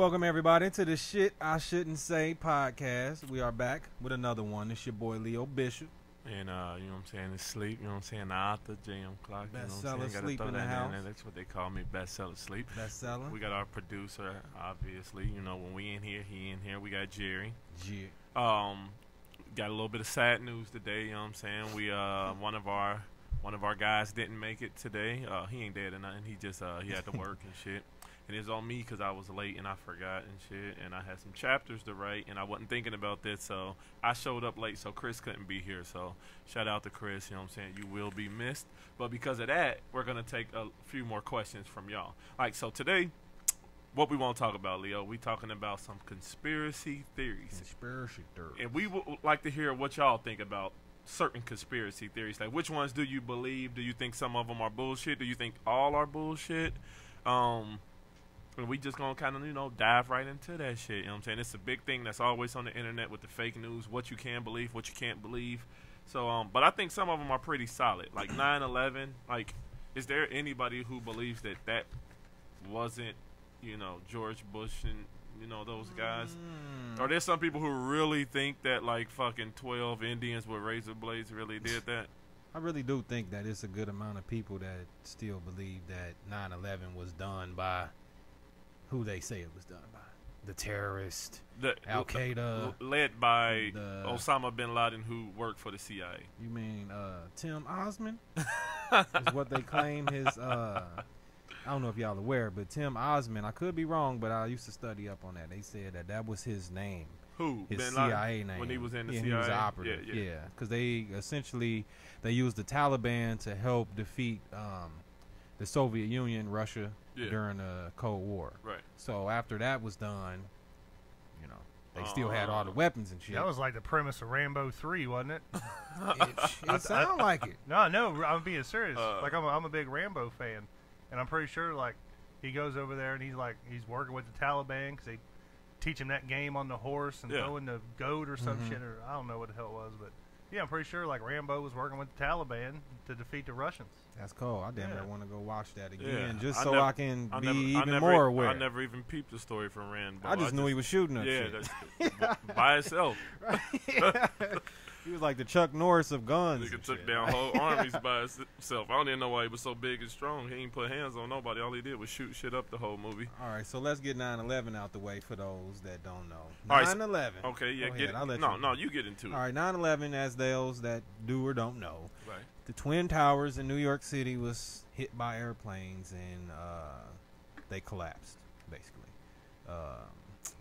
Welcome everybody to the Shit I Shouldn't Say podcast. We are back with another one. It's your boy Leo Bishop. And, you know what I'm saying, it's Sleep, you know what I'm saying, the author, JM Clock, you know what I'm saying, Sleep in the house. That's what they call me, bestseller Sleep. Bestseller. We got our producer, obviously, you know, when we in here, he in here. We got Jerry. Yeah. Got a little bit of sad news today, you know what I'm saying. We, one of our guys didn't make it today. He ain't dead or nothing. He just, he had to work and shit. And it's on me because I was late and I forgot and shit. And I had some chapters to write and I wasn't thinking about this. So I showed up late so Chris couldn't be here. So shout out to Chris, you know what I'm saying. You will be missed. But because of that, we're going to take a few more questions from y'all. All right, so today, what we want to talk about, Leo, we talking about some conspiracy theories. Conspiracy theories. And we would like to hear what y'all think about certain conspiracy theories. Like, which ones do you believe? Do you think some of them are bullshit? Do you think all are bullshit? And we just gonna kind of, you know, dive right into that shit, you know what I'm saying? It's a big thing that's always on the internet with the fake news, what you can believe, what you can't believe. So, but I think some of them are pretty solid. Like 9/11, like, is there anybody who believes that that wasn't, you know, George Bush and, you know, those guys? Or there's some people who really think that, like, fucking 12 Indians with razor blades really did that? I really do think that it's a good amount of people that still believe that 9/11 was done by who they say it was done by. The terrorist, Al-Qaeda. Led by Osama bin Laden, who worked for the CIA. You mean Tim Osman? Is what they claim his... I don't know if y'all aware, but Tim Osman, I could be wrong, but I used to study up on that. They said that that was his name. Who? His bin CIA Laden? name. When he was in the CIA? He was an operative. Yeah. Because they essentially, they used the Taliban to help defeat the Soviet Union, Russia, during the Cold War. Right. So after that was done, you know, they still had all the weapons and shit. That was like the premise of Rambo 3, wasn't it? It sounded like it. No, I'm being serious. Like, I'm a big Rambo fan, and I'm pretty sure, like, he goes over there and he's working with the Taliban because they teach him that game on the horse and throwing the goat or some shit, or I don't know what the hell it was, but yeah, I'm pretty sure like Rambo was working with the Taliban to defeat the Russians. That's cool. I damn near want to go watch that again, I can be even more aware. I never even peeped the story from Rambo. I just knew he was shooting us. Yeah, by itself. He was like the Chuck Norris of guns. Nigga took down whole armies by himself. I don't even know why he was so big and strong. He ain't put hands on nobody. All he did was shoot shit up the whole movie. All right, so let's get 9/11 out the way for those that don't know. 9/11. Okay, yeah, get it. No, you get into it. All right, 9/11, as those that do or don't know. Right. The Twin Towers in New York City was hit by airplanes and they collapsed, basically.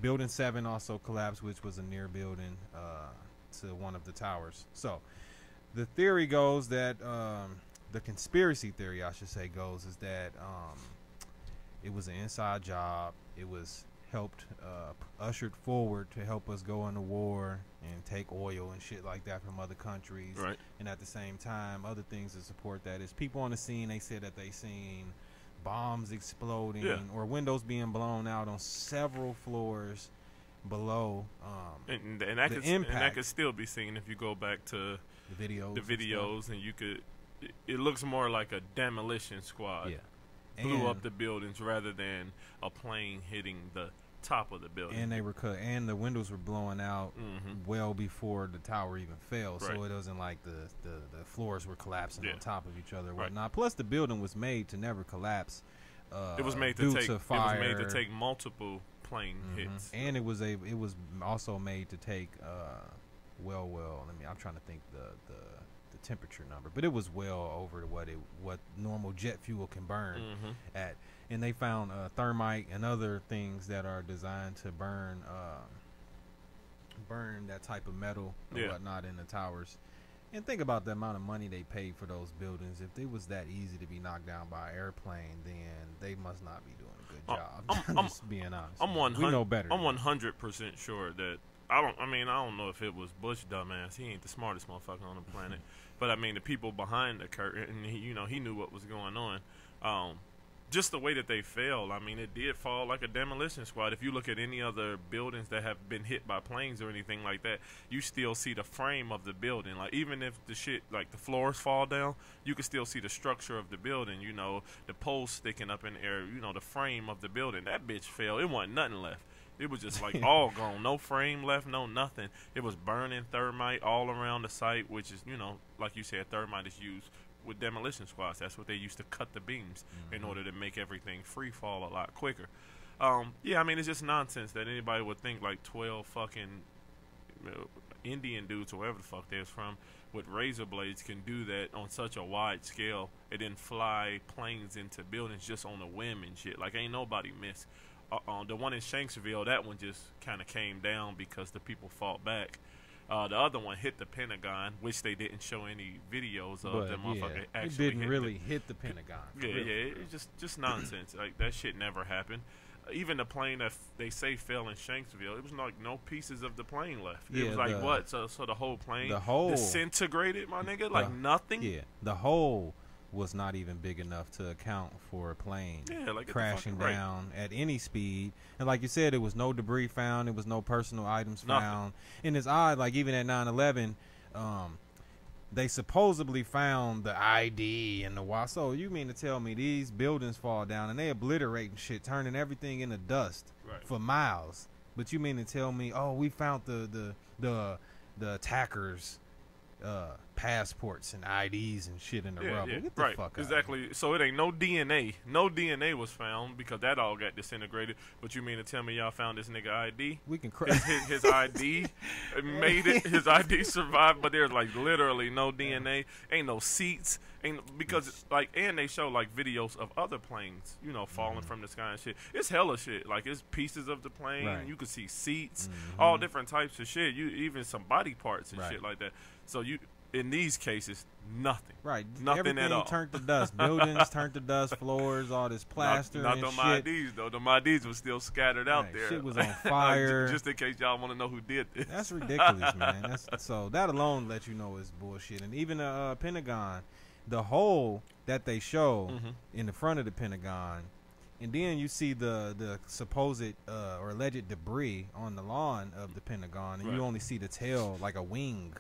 Building 7 also collapsed, which was a near building to one of the towers. So the theory goes that the conspiracy theory, I should say, goes is that it was an inside job. It was helped ushered forward to help us go into war and take oil and shit like that from other countries. Right. And at the same time, other things to support that is people on the scene, they said that they seen bombs exploding or windows being blown out on several floors below and that could still be seen if you go back to the videos and you could it looks more like a demolition squad blew up the buildings rather than a plane hitting the top of the building. And they were cut, and the windows were blowing out well before the tower even fell, so it wasn't like the floors were collapsing on top of each other and whatnot. Plus the building was made to never collapse. It was made to take multiple plane hits, and it was also made to take I'm trying to think the temperature number, but it was well over what normal jet fuel can burn at. And they found thermite and other things that are designed to burn that type of metal and whatnot in the towers. And think about the amount of money they paid for those buildings. If it was that easy to be knocked down by an airplane, then they must not be doing a good job. I'm just being honest. We know better. I'm 100% sure that I don't know if it was Bush dumbass. He ain't the smartest motherfucker on the planet. But I mean, the people behind the curtain, he knew what was going on. just the way that they fell, I mean, it did fall like a demolition squad. If you look at any other buildings that have been hit by planes or anything like that, you still see the frame of the building. Like, even if the shit, like the floors fall down, you can still see the structure of the building, you know, the poles sticking up in the air, you know, the frame of the building. That bitch fell. It wasn't nothing left. It was just like all gone. No frame left, no nothing. It was burning thermite all around the site, which is, you know, like you said, thermite is used with demolition squads. That's what they used to cut the beams in order to make everything free fall a lot quicker. Yeah, I mean, it's just nonsense that anybody would think like 12 fucking Indian dudes or wherever the fuck they're from with razor blades can do that on such a wide scale and then fly planes into buildings just on a whim and shit. Like, ain't nobody missed. The one in Shanksville, that one just kind of came down because the people fought back. The other one hit the Pentagon, which they didn't show any videos of. That motherfucker actually it didn't really hit the Pentagon. Yeah, yeah, it's just nonsense. Like, that shit never happened. Even the plane that they say fell in Shanksville, it was like no pieces of the plane left. It was like what? So the whole plane disintegrated, my nigga? Like nothing? Yeah, the whole was not even big enough to account for a plane crashing down at any speed. And like you said, there was no debris found. There was no personal items found. And it's odd, like even at 9/11, they supposedly found the ID and the watch. So you mean to tell me these buildings fall down and they obliterating shit, turning everything into dust for miles? But you mean to tell me, oh, we found the attackers' passports and IDs and shit in the rubble? Get the fuck out. Exactly. So it ain't no DNA. No DNA was found because that all got disintegrated. But you mean to tell me y'all found this nigga ID? We can his ID made it. His ID survived, but there's like literally no DNA. Ain't no seats. Because like, and they show like videos of other planes, you know, falling from the sky and shit. It's hella shit. Like, it's pieces of the plane. You can see seats, all different types of shit. You even some body parts and shit like that. So you, in these cases, nothing. Nothing Everything at all. Turned to dust. Buildings turned to dust. Floors, all this plaster not and them shit. IDs though. Them IDs was still scattered out there. Shit was on fire. Just in case y'all want to know who did this. That's ridiculous, man. So that alone lets you know it's bullshit. And even the Pentagon, the hole that they show in the front of the Pentagon, and then you see the supposed or alleged debris on the lawn of the Pentagon, and you only see the tail, like a wing.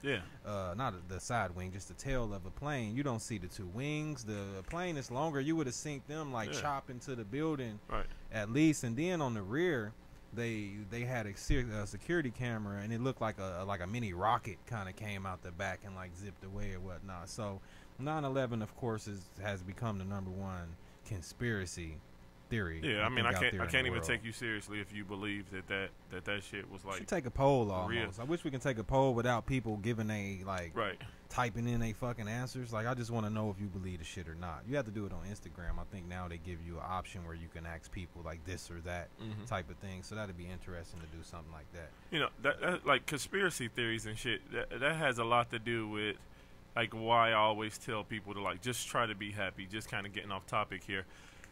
Not the side wing, just the tail of a plane. You don't see the two wings. The plane is longer. You would have seen them like chop into the building at least. And then on the rear, they had a security camera, and it looked like a mini rocket kind of came out the back and like zipped away or whatnot. So 9/11, of course, has become the #1 conspiracy theory. Yeah, I mean, I can't even take you seriously if you believe that shit was like. Should take a poll almost. I wish we can take a poll without people giving typing in they fucking answers. Like, I just want to know if you believe the shit or not. You have to do it on Instagram. I think now they give you an option where you can ask people like this or that type of thing. So that'd be interesting to do something like that. You know, that like conspiracy theories and shit. That has a lot to do with like why I always tell people to like just try to be happy. Just kind of getting off topic here.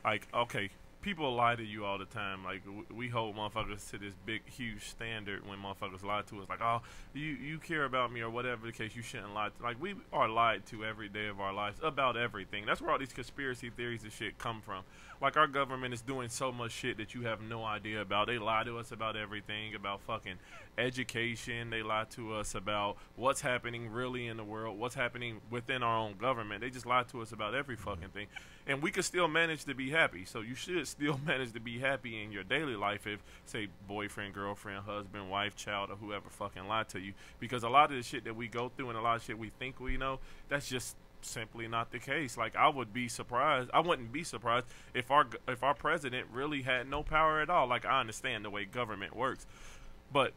Like, okay, people lie to you all the time. Like, we hold motherfuckers to this big, huge standard when motherfuckers lie to us. Like, oh, you care about me or whatever the case, you shouldn't lie. Like, we are lied to every day of our lives about everything. That's where all these conspiracy theories and shit come from. Like, our government is doing so much shit that you have no idea about. They lie to us about everything, about fucking education. They lie to us about what's happening really in the world, what's happening within our own government. They just lie to us about every fucking thing. And we can still manage to be happy. So you should still manage to be happy in your daily life if, say, boyfriend, girlfriend, husband, wife, child, or whoever fucking lied to you. Because a lot of the shit that we go through and a lot of shit we think we know, that's just simply not the case. Like, I wouldn't be surprised if our president really had no power at all. Like, I understand the way government works, but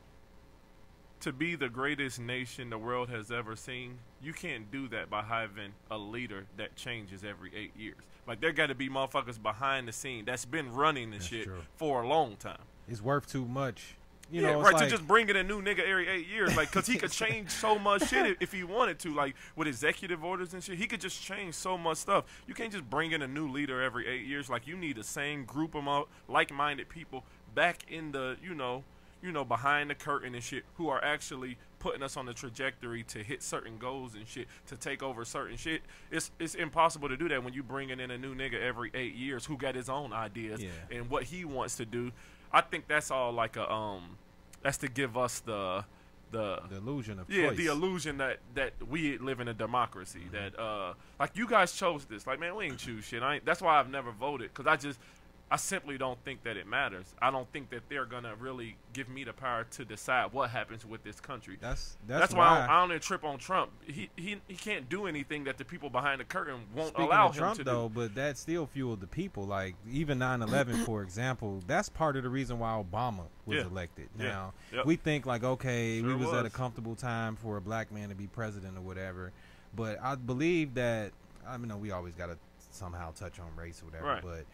to be the greatest nation the world has ever seen, you can't do that by having a leader that changes every 8 years. Like, there got to be motherfuckers behind the scene that's been running this shit for a long time. It's worth too much. You know, right, to just bring in a new nigga every 8 years, like, because he could change so much shit if he wanted to, like, with executive orders and shit. He could just change so much stuff. You can't just bring in a new leader every 8 years. Like, you need the same group of like-minded people back in the, you know, behind the curtain and shit, who are actually putting us on the trajectory to hit certain goals and shit, to take over certain shit. It's impossible to do that when you bringing in a new nigga every 8 years who got his own ideas and what he wants to do. I think that's all like a that's to give us the illusion of choice. The illusion that we live in a democracy. That like you guys chose this. Like, man, we ain't choose shit. That's why I've never voted, because I simply don't think that it matters. I don't think that they're gonna really give me the power to decide what happens with this country. That's why I don't trip on Trump. He can't do anything that the people behind the curtain won't allow him Trump, to though, do. But that still fueled the people. Like even 9/11, for example, that's part of the reason why Obama was elected. Now we think like, okay, we was at a comfortable time for a black man to be president or whatever. But I believe that, I mean, we always got to somehow touch on race or whatever. Right. But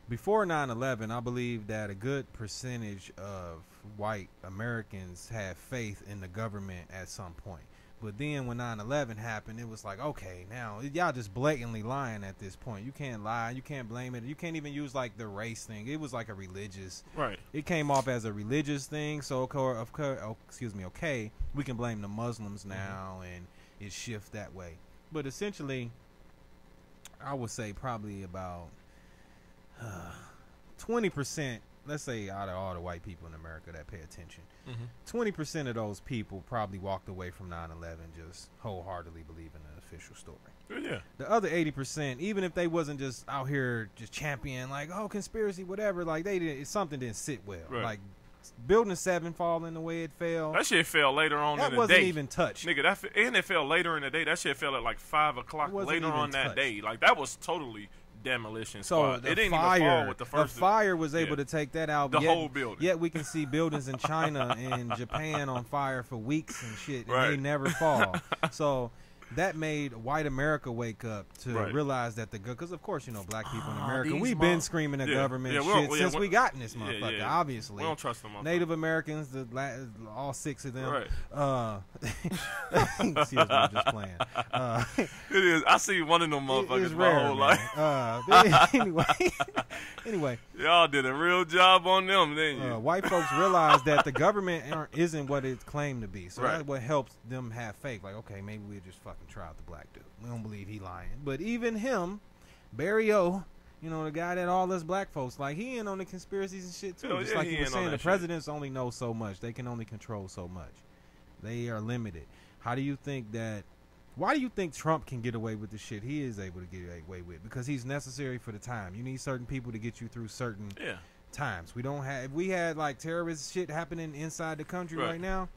before 9/11, I believe that a good percentage of white Americans had faith in the government at some point. But then when 9/11 happened, it was like, okay, now y'all just blatantly lying at this point. You can't lie. You can't blame it. You can't even use like the race thing. It was like a religious. Right. It came off as a religious thing. So, okay, we can blame the Muslims now, and it shifts that way. But essentially, I would say probably about 20%, let's say out of all the white people in America that pay attention, 20% of those people probably walked away from 9/11 just wholeheartedly believing the official story. Yeah. The other 80%, even if they wasn't just out here just championing like, oh, conspiracy, whatever, like something didn't sit well. Right. Like Building 7 falling the way it fell. That shit fell later on in the day. That wasn't even touched. Nigga, and it fell later in the day. That shit fell at like 5 o'clock later on that day. Like, that was totally demolition squad. So it didn't even fall with the first. The fire was able to take that out. The whole building. Yet we can see buildings in China and Japan on fire for weeks and shit, and they never fall. So that made white America wake up to realize that because of course, you know, black people in America, we've been screaming at government shit since we got in this motherfucker. Obviously, we don't trust them. Native Americans, all 6 of them. Right. Excuse me, I'm just playing. It is. I see one of them motherfuckers my whole life. Anyway, y'all did a real job on them, didn't you? White folks realize that the government isn't what it claimed to be, so that's what helps them have faith. Like, okay, maybe we'll just fucking try out the black dude. We don't believe he lying. But even him, Barry O, you know, the guy that all us black folks, like, he in on the conspiracies and shit too. Just like you were saying, the presidents only know so much. They can only control so much. They are limited. Why do you think Trump can get away with the shit he is able to get away with? Because he's necessary for the time. You need certain people to get you through certain times. If we had like terrorist shit happening inside the country right now,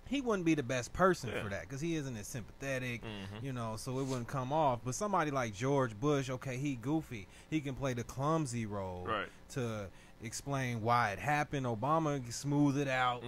he wouldn't be the best person for that because he isn't as sympathetic, you know, so it wouldn't come off. But somebody like George Bush, okay, he goofy. He can play the clumsy role to explain why it happened. Obama can smooth it out,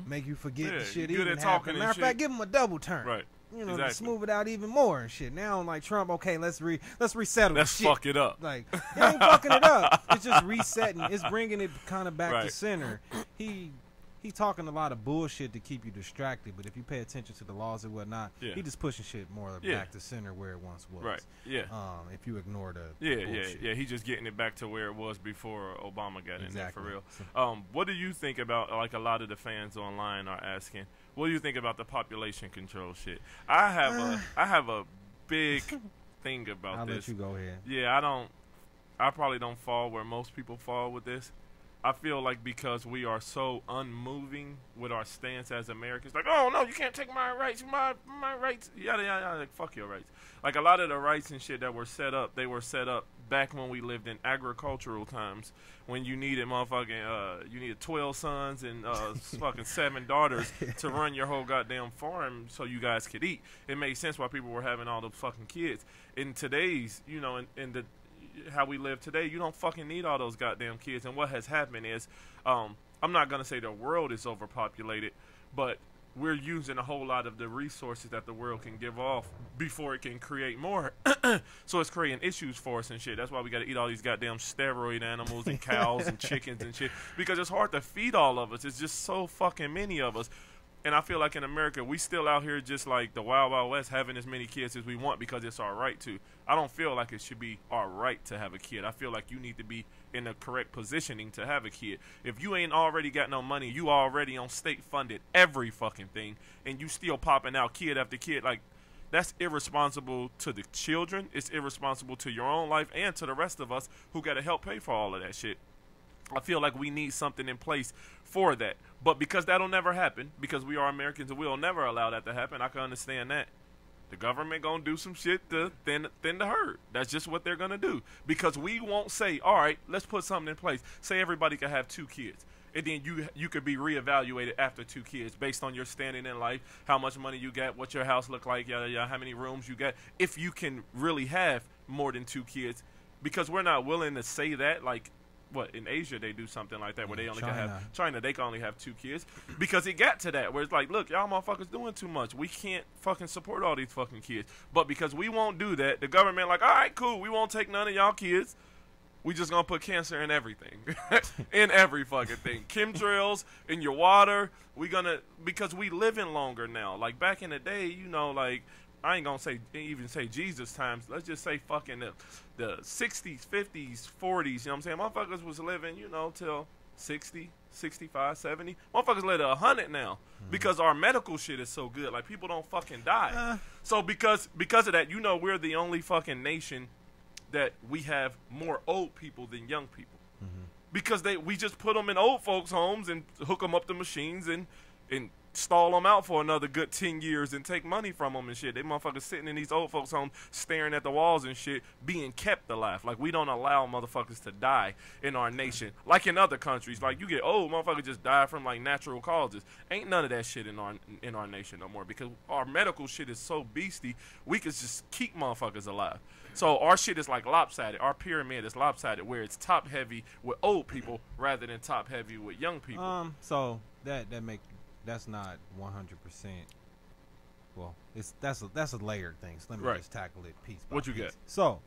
make you forget the shit even happened. Matter of fact, give him a double turn. Right. You know, to smooth it out even more and shit. Now, like Trump, okay, let's resettle. Let's fuck it up. Like, it ain't fucking it up. It's just resetting. It's bringing it kind of back to center. He talking a lot of bullshit to keep you distracted, but if you pay attention to the laws and whatnot, he just pushing shit more back to center where it once was. Right. Yeah. If you ignore the bullshit. Yeah. He just getting it back to where it was before Obama got in there for real. What do you think about, like a lot of the fans online are asking, what do you think about the population control shit? I have a big thing about this. I'll let you go ahead. Yeah, I probably don't fall where most people fall with this. I feel like because we are so unmoving with our stance as Americans, like, oh no, you can't take my rights, my rights, yada yada, like fuck your rights. Like a lot of the rights and shit that were set up, they were set up back when we lived in agricultural times, when you needed you needed 12 sons and fucking 7 daughters to run your whole goddamn farm so you guys could eat. It made sense why people were having all the fucking kids. In today's, you know, in the how we live today, you don't fucking need all those goddamn kids. And what has happened is, I'm not gonna say the world is overpopulated, but we're using a whole lot of the resources that the world can give off before it can create more. So it's creating issues for us and shit. That's why we gotta eat all these goddamn steroid animals and cows and chickens and shit, because it's hard to feed all of us. It's just so fucking many of us. And I feel like in America, we still out here just like the Wild Wild West, having as many kids as we want because it's our right to. I don't feel like it should be our right to have a kid. I feel like you need to be in the correct positioning to have a kid. If you ain't already got no money, you already on state-funded every fucking thing, and you still popping out kid after kid, like, that's irresponsible to the children. It's irresponsible to your own life and to the rest of us who got to help pay for all of that shit. I feel like we need something in place for that. But because that'll never happen, because we are Americans and we'll never allow that to happen, I can understand that. The government going to do some shit to thin the herd. That's just what they're going to do. Because we won't say, all right, let's put something in place. Say everybody can have 2 kids. And then you could be reevaluated after 2 kids based on your standing in life, how much money you got, what your house look like, yada, yada, how many rooms you got, if you can really have more than 2 kids. Because we're not willing to say that, like, what, in Asia they do something like that where they only can have China, they can only have 2 kids because it got to that where it's like, look, y'all motherfuckers doing too much. We can't fucking support all these fucking kids. But because we won't do that, the government like, all right, cool, we won't take none of y'all kids. We just gonna put cancer in everything, in every fucking thing. Chemtrails in your water. Because we living longer now. Like back in the day, you know, like I ain't gonna even say Jesus times. Let's just say fucking the 60s, 50s, 40s. You know what I'm saying? Motherfuckers was living, you know, till 60, 65, 70. Motherfuckers live to 100 now because our medical shit is so good. Like people don't fucking die. So because of that, you know, we're the only fucking nation that we have more old people than young people because we just put them in old folks' homes and hook them up to machines and stall them out for another good 10 years and take money from them and shit. They motherfuckers sitting in these old folks' homes staring at the walls and shit, being kept alive. Like we don't allow motherfuckers to die in our nation, like in other countries. Like you get old, motherfuckers just die from like natural causes. Ain't none of that shit in our nation no more because our medical shit is so beastie. We could just keep motherfuckers alive. So our shit is like lopsided. Our pyramid is lopsided, where it's top heavy with old people rather than top heavy with young people. So that's not 100%. Well, that's a layered thing. So let me just tackle it piece by piece. What you got? So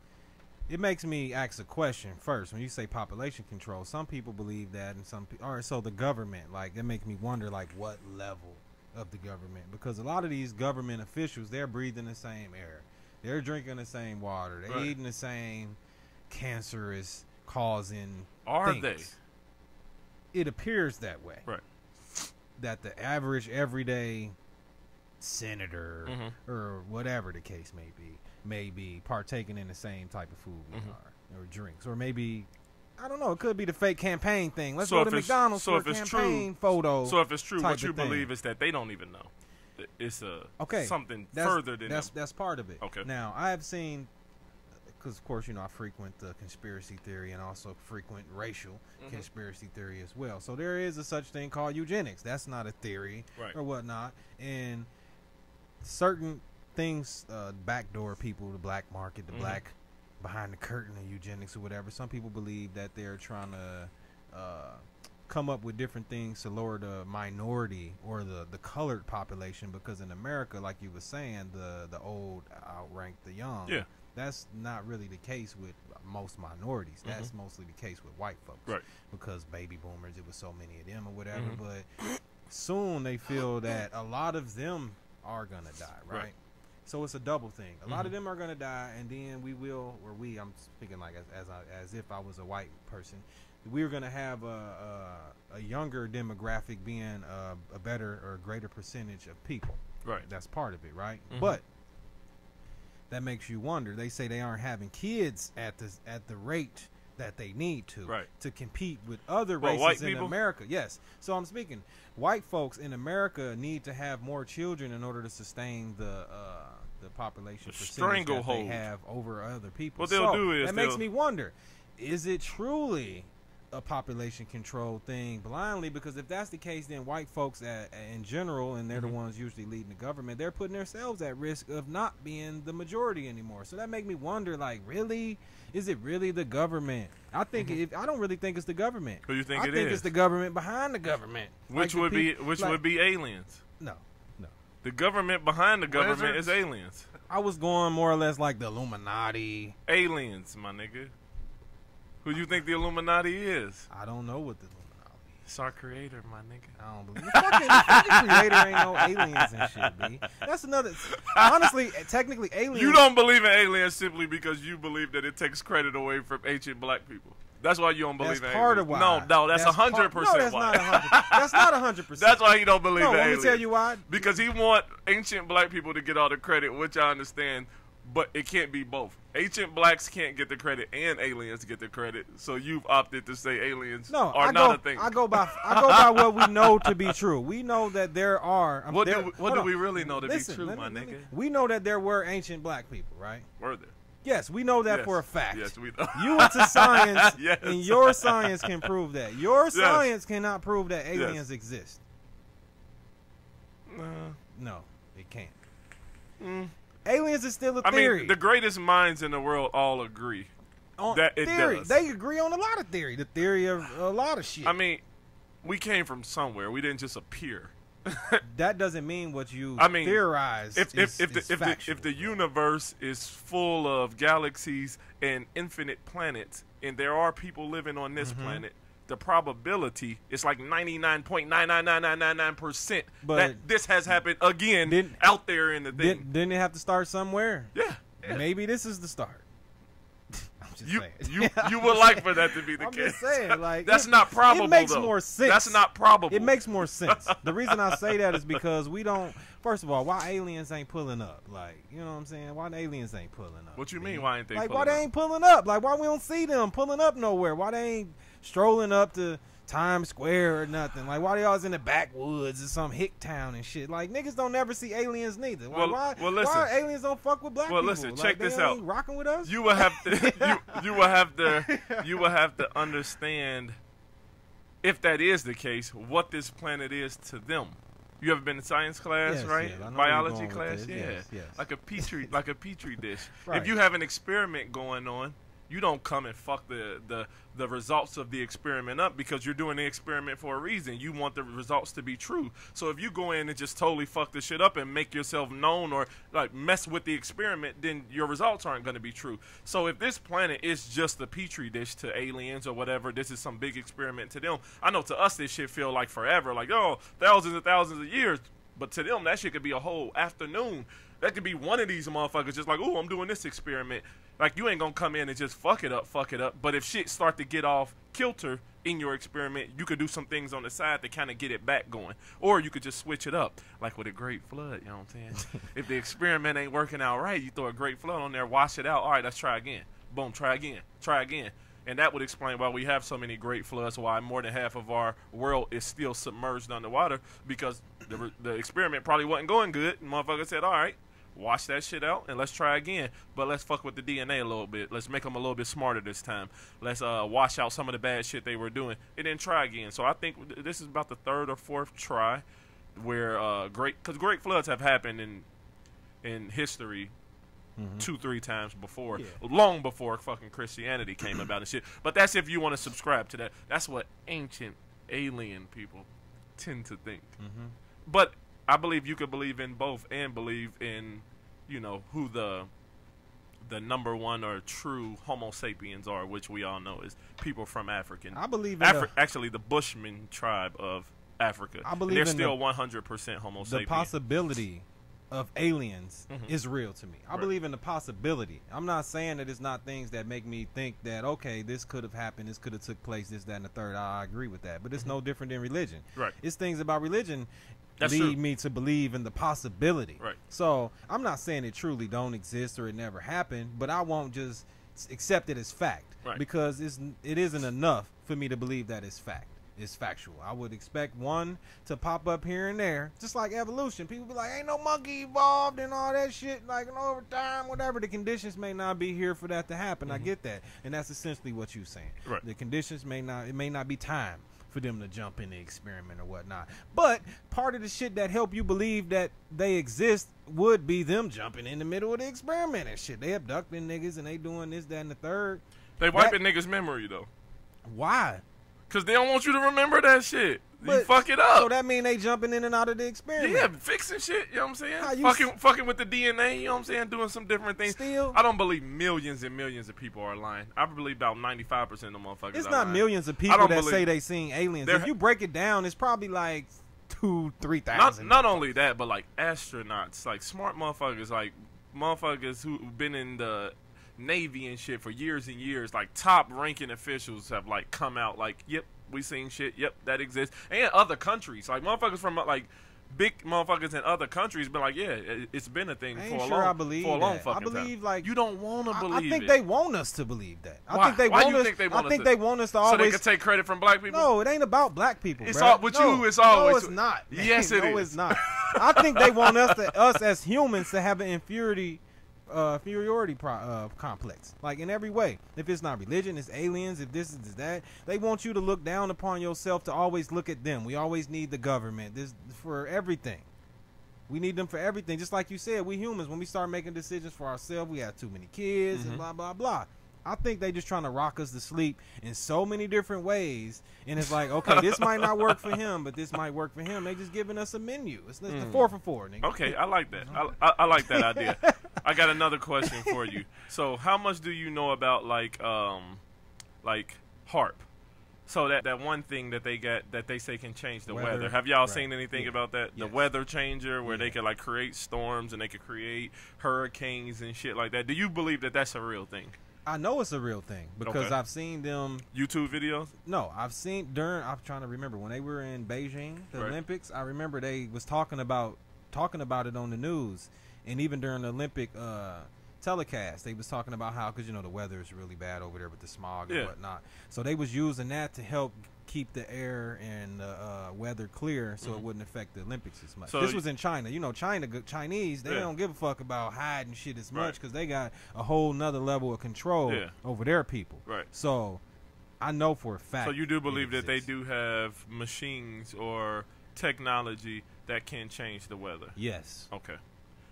it makes me ask a question first. When you say population control, some people believe that, and some people. All right, so the government, like, it makes me wonder, like, what level of the government? Because a lot of these government officials, they're breathing the same air. They're drinking the same water. They're eating the same cancerous causing things. They? It appears that way. Right. That the average everyday senator or whatever the case may be partaking in the same type of food we are, or drinks, or maybe, I don't know, it could be the fake campaign thing. Let's go to McDonald's for a campaign photo. So if it's true, what you believe is that they don't even know. It's something further than that's part of it. Okay. Now I have seen, because of course, you know, I frequent the conspiracy theory and also frequent racial conspiracy theory as well. So there is a such thing called eugenics. That's not a theory or whatnot. And certain things backdoor people, the black market, the black behind the curtain of eugenics or whatever. Some people believe that they're trying to come up with different things to lower the minority or the colored population, because in America, like you were saying, the old outrank the young. Yeah. That's not really the case with most minorities. That's mostly the case with white folks. Right. Because baby boomers, it was so many of them or whatever. But soon they feel that a lot of them are going to die, right? So it's a double thing. A lot of them are going to die, and then I'm speaking like as if I was a white person, we're going to have a younger demographic being a better or greater percentage of people. Right. That's part of it, right? But that makes you wonder. They say they aren't having kids at the rate that they need to compete with other races in America. Yes. So I'm speaking, white folks in America need to have more children in order to sustain the population percentage that they have over other people. What they'll do is that makes me wonder, is it truly a population control thing blindly? Because if that's the case, then white folks in general, and they're the ones usually leading the government, they're putting themselves at risk of not being the majority anymore. So that makes me wonder, like, really, is it really the government? I think I don't really think it's the government. Who do you think I think it's the government behind the government, which would be aliens. No. The government behind the government is aliens. I was going more or less like the Illuminati. Aliens, my nigga. Who do you think the Illuminati is? I don't know what the Illuminati It's our creator, my nigga. I don't believe the fucking creator ain't no aliens and shit, B. That's another. Honestly, technically, aliens. You don't believe in aliens simply because you believe that it takes credit away from ancient black people. That's why you don't believe in aliens. That's part of why. No, that's 100% No, that's why. not 100%. That's not 100%. That's why he don't believe in let aliens. me tell you why. Because he want ancient black people to get all the credit, which I understand, but it can't be both. Ancient blacks can't get the credit and aliens get the credit. So you've opted to say aliens are not a thing. I go by what we know to be true. We know that there are. What do we really know to be true, my nigga? We know that there were ancient black people, right? Were there? Yes, we know that for a fact. Yes, we know. You went to science, Yes. and your science can prove that. Your science cannot prove that aliens exist. No, it can't. Aliens is still a theory. I mean, the greatest minds in the world all agree that it does. They agree on a lot of theory. The theory of a lot of shit. I mean, we came from somewhere. We didn't just appear. That doesn't mean what you theorize. If the universe is full of galaxies and infinite planets, and there are people living on this planet, the probability is like 99.99999% that this has happened again out there in the thing. Didn't it have to start somewhere? Yeah. Maybe this is the start. I'm just saying. You would like for that to be the I'm case. just saying, like that's not probable. It makes though. more sense. That's not probable. It makes more sense. The reason I say that is because we don't. First of all, why aliens ain't pulling up? Like, you know what I'm saying? Why the aliens ain't pulling up? What you mean? Why ain't they? Like, pulling why they up? ain't pulling up? Like, why we don't see them pulling up nowhere? Why they ain't strolling up to Times Square or nothing? Like, why they always in the backwoods or some hick town and shit? Like, niggas don't never see aliens neither. Like, listen, why aliens don't fuck with black people? Well, listen, like, check this out. Rocking with us? You will have to. you will have to understand, if that is the case, what this planet is to them. You ever been in science class, yes, right? Yes, biology class, yes. like a petri dish. Right. If you have an experiment going on, you don't come and fuck the results of the experiment up because you're doing the experiment for a reason. You want the results to be true. So if you go in and just totally fuck the shit up and make yourself known or like mess with the experiment, then your results aren't going to be true. So if this planet is just a petri dish to aliens or whatever, this is some big experiment to them. I know to us this shit feel like forever, like, oh, thousands and thousands of years. But to them, that shit could be a whole afternoon. That could be one of these motherfuckers just like, oh, I'm doing this experiment. Like, you ain't gonna come in and just fuck it up. But if shit start to get off kilter in your experiment, you could do some things on the side to kind of get it back going. Or you could just switch it up, like with a great flood, you know what I'm saying? If the experiment ain't working out right, you throw a great flood on there, wash it out. All right, let's try again. Boom, try again. And that would explain why we have so many great floods, why more than half of our world is still submerged underwater, because the experiment probably wasn't going good. And motherfucker said, all right, wash that shit out and let's try again. But let's fuck with the DNA a little bit. Let's make them a little bit smarter this time. Let's wash out some of the bad shit they were doing and then try again. So I think this is about the third or fourth try where great floods have happened in history 2-3 times before, long before fucking Christianity came about and shit. But that's if you want to subscribe to that. That's what ancient alien people tend to think. But I believe you could believe in both and believe in, you know, who the number one or true Homo sapiens are, which we all know is people from African. I believe in actually the Bushman tribe of Africa. I believe they're in still 100% Homo sapien. The possibility of aliens is real to me. I believe in the possibility. I'm not saying that it's not things that make me think that, okay, this could have happened, this could have took place, this, that, and the third. I agree with that. But it's no different than religion. Right. It's things about religion lead me to believe in the possibility. Right. So I'm not saying it truly don't exist or it never happened, but I won't just accept it as fact. Right. Because it isn't enough for me to believe that it's fact. It's factual. I would expect one to pop up here and there, just like evolution. People be like, ain't no monkey evolved and all that shit, like, over time, whatever. The conditions may not be here for that to happen. I get that. And that's essentially what you're saying. Right. The conditions may not be time for them to jump in the experiment or whatnot. But part of the shit that help you believe that they exist would be them jumping in the middle of the experiment and shit. They abducting niggas and they doing this, that, and the third. They wiping niggas' memory, though. Why? Because they don't want you to remember that shit. But, you fuck it up. So that mean they jumping in and out of the experiment. Yeah, fixing shit, you know what I'm saying? Fucking with the DNA, you know what I'm saying? Doing some different things. Still, I don't believe millions and millions of people are lying. I believe about 95% of the motherfuckers it's are not lying. millions of people that say they seen aliens. If you break it down, it's probably like 2,000-3,000. Not only that, but like astronauts, like smart motherfuckers, like motherfuckers who've been in the Navy and shit for years and years, like top ranking officials have like come out like, yep, we seen shit, yep, that exists. And other countries, like motherfuckers from like big motherfuckers in other countries been like, yeah, it's been a thing for a long fucking time. I believe like you don't want to believe it. I think they want us to believe that. Why? I think they Why want you us. think they want I think us they want us to always. So they can take credit from black people. No, it ain't about black people. It's bro. all with you. It's always. No, it's not. Yes, it is. No, it's not. I think they want us as humans to have an inferiority complex, like in every way. If it's not religion, it's aliens. If this is that, they want you to look down upon yourself, to always look at them. We always need the government. This for everything. We need them for everything. Just like you said, we humans, when we start making decisions for ourselves, we have too many kids and blah blah blah. I think they just trying to rock us to sleep in so many different ways, and it's like, okay, this might not work for him, but this might work for him. They just giving us a menu. It's the 4 for 4, nigga. Okay, I like that. I like that idea. I got another question for you. So, how much do you know about like HARP? So that one thing that they say can change the weather. Have y'all seen anything about that? The weather changer, where they can like create storms and they can create hurricanes and shit like that. Do you believe that that's a real thing? I know it's a real thing because I've seen them YouTube videos. No, I've seen I'm trying to remember when they were in Beijing, the Olympics. I remember they was talking about it on the news, and even during the Olympic telecast, they was talking about how, because the weather is really bad over there with the smog and whatnot. So they was using that to help keep the air and the weather clear, so it wouldn't affect the Olympics as much. So this was in China. Chinese, they don't give a fuck about hiding shit as much because they got a whole nother level of control over their people. Right. So I know for a fact. So you do believe that they do have machines or technology that can change the weather? Yes. Okay.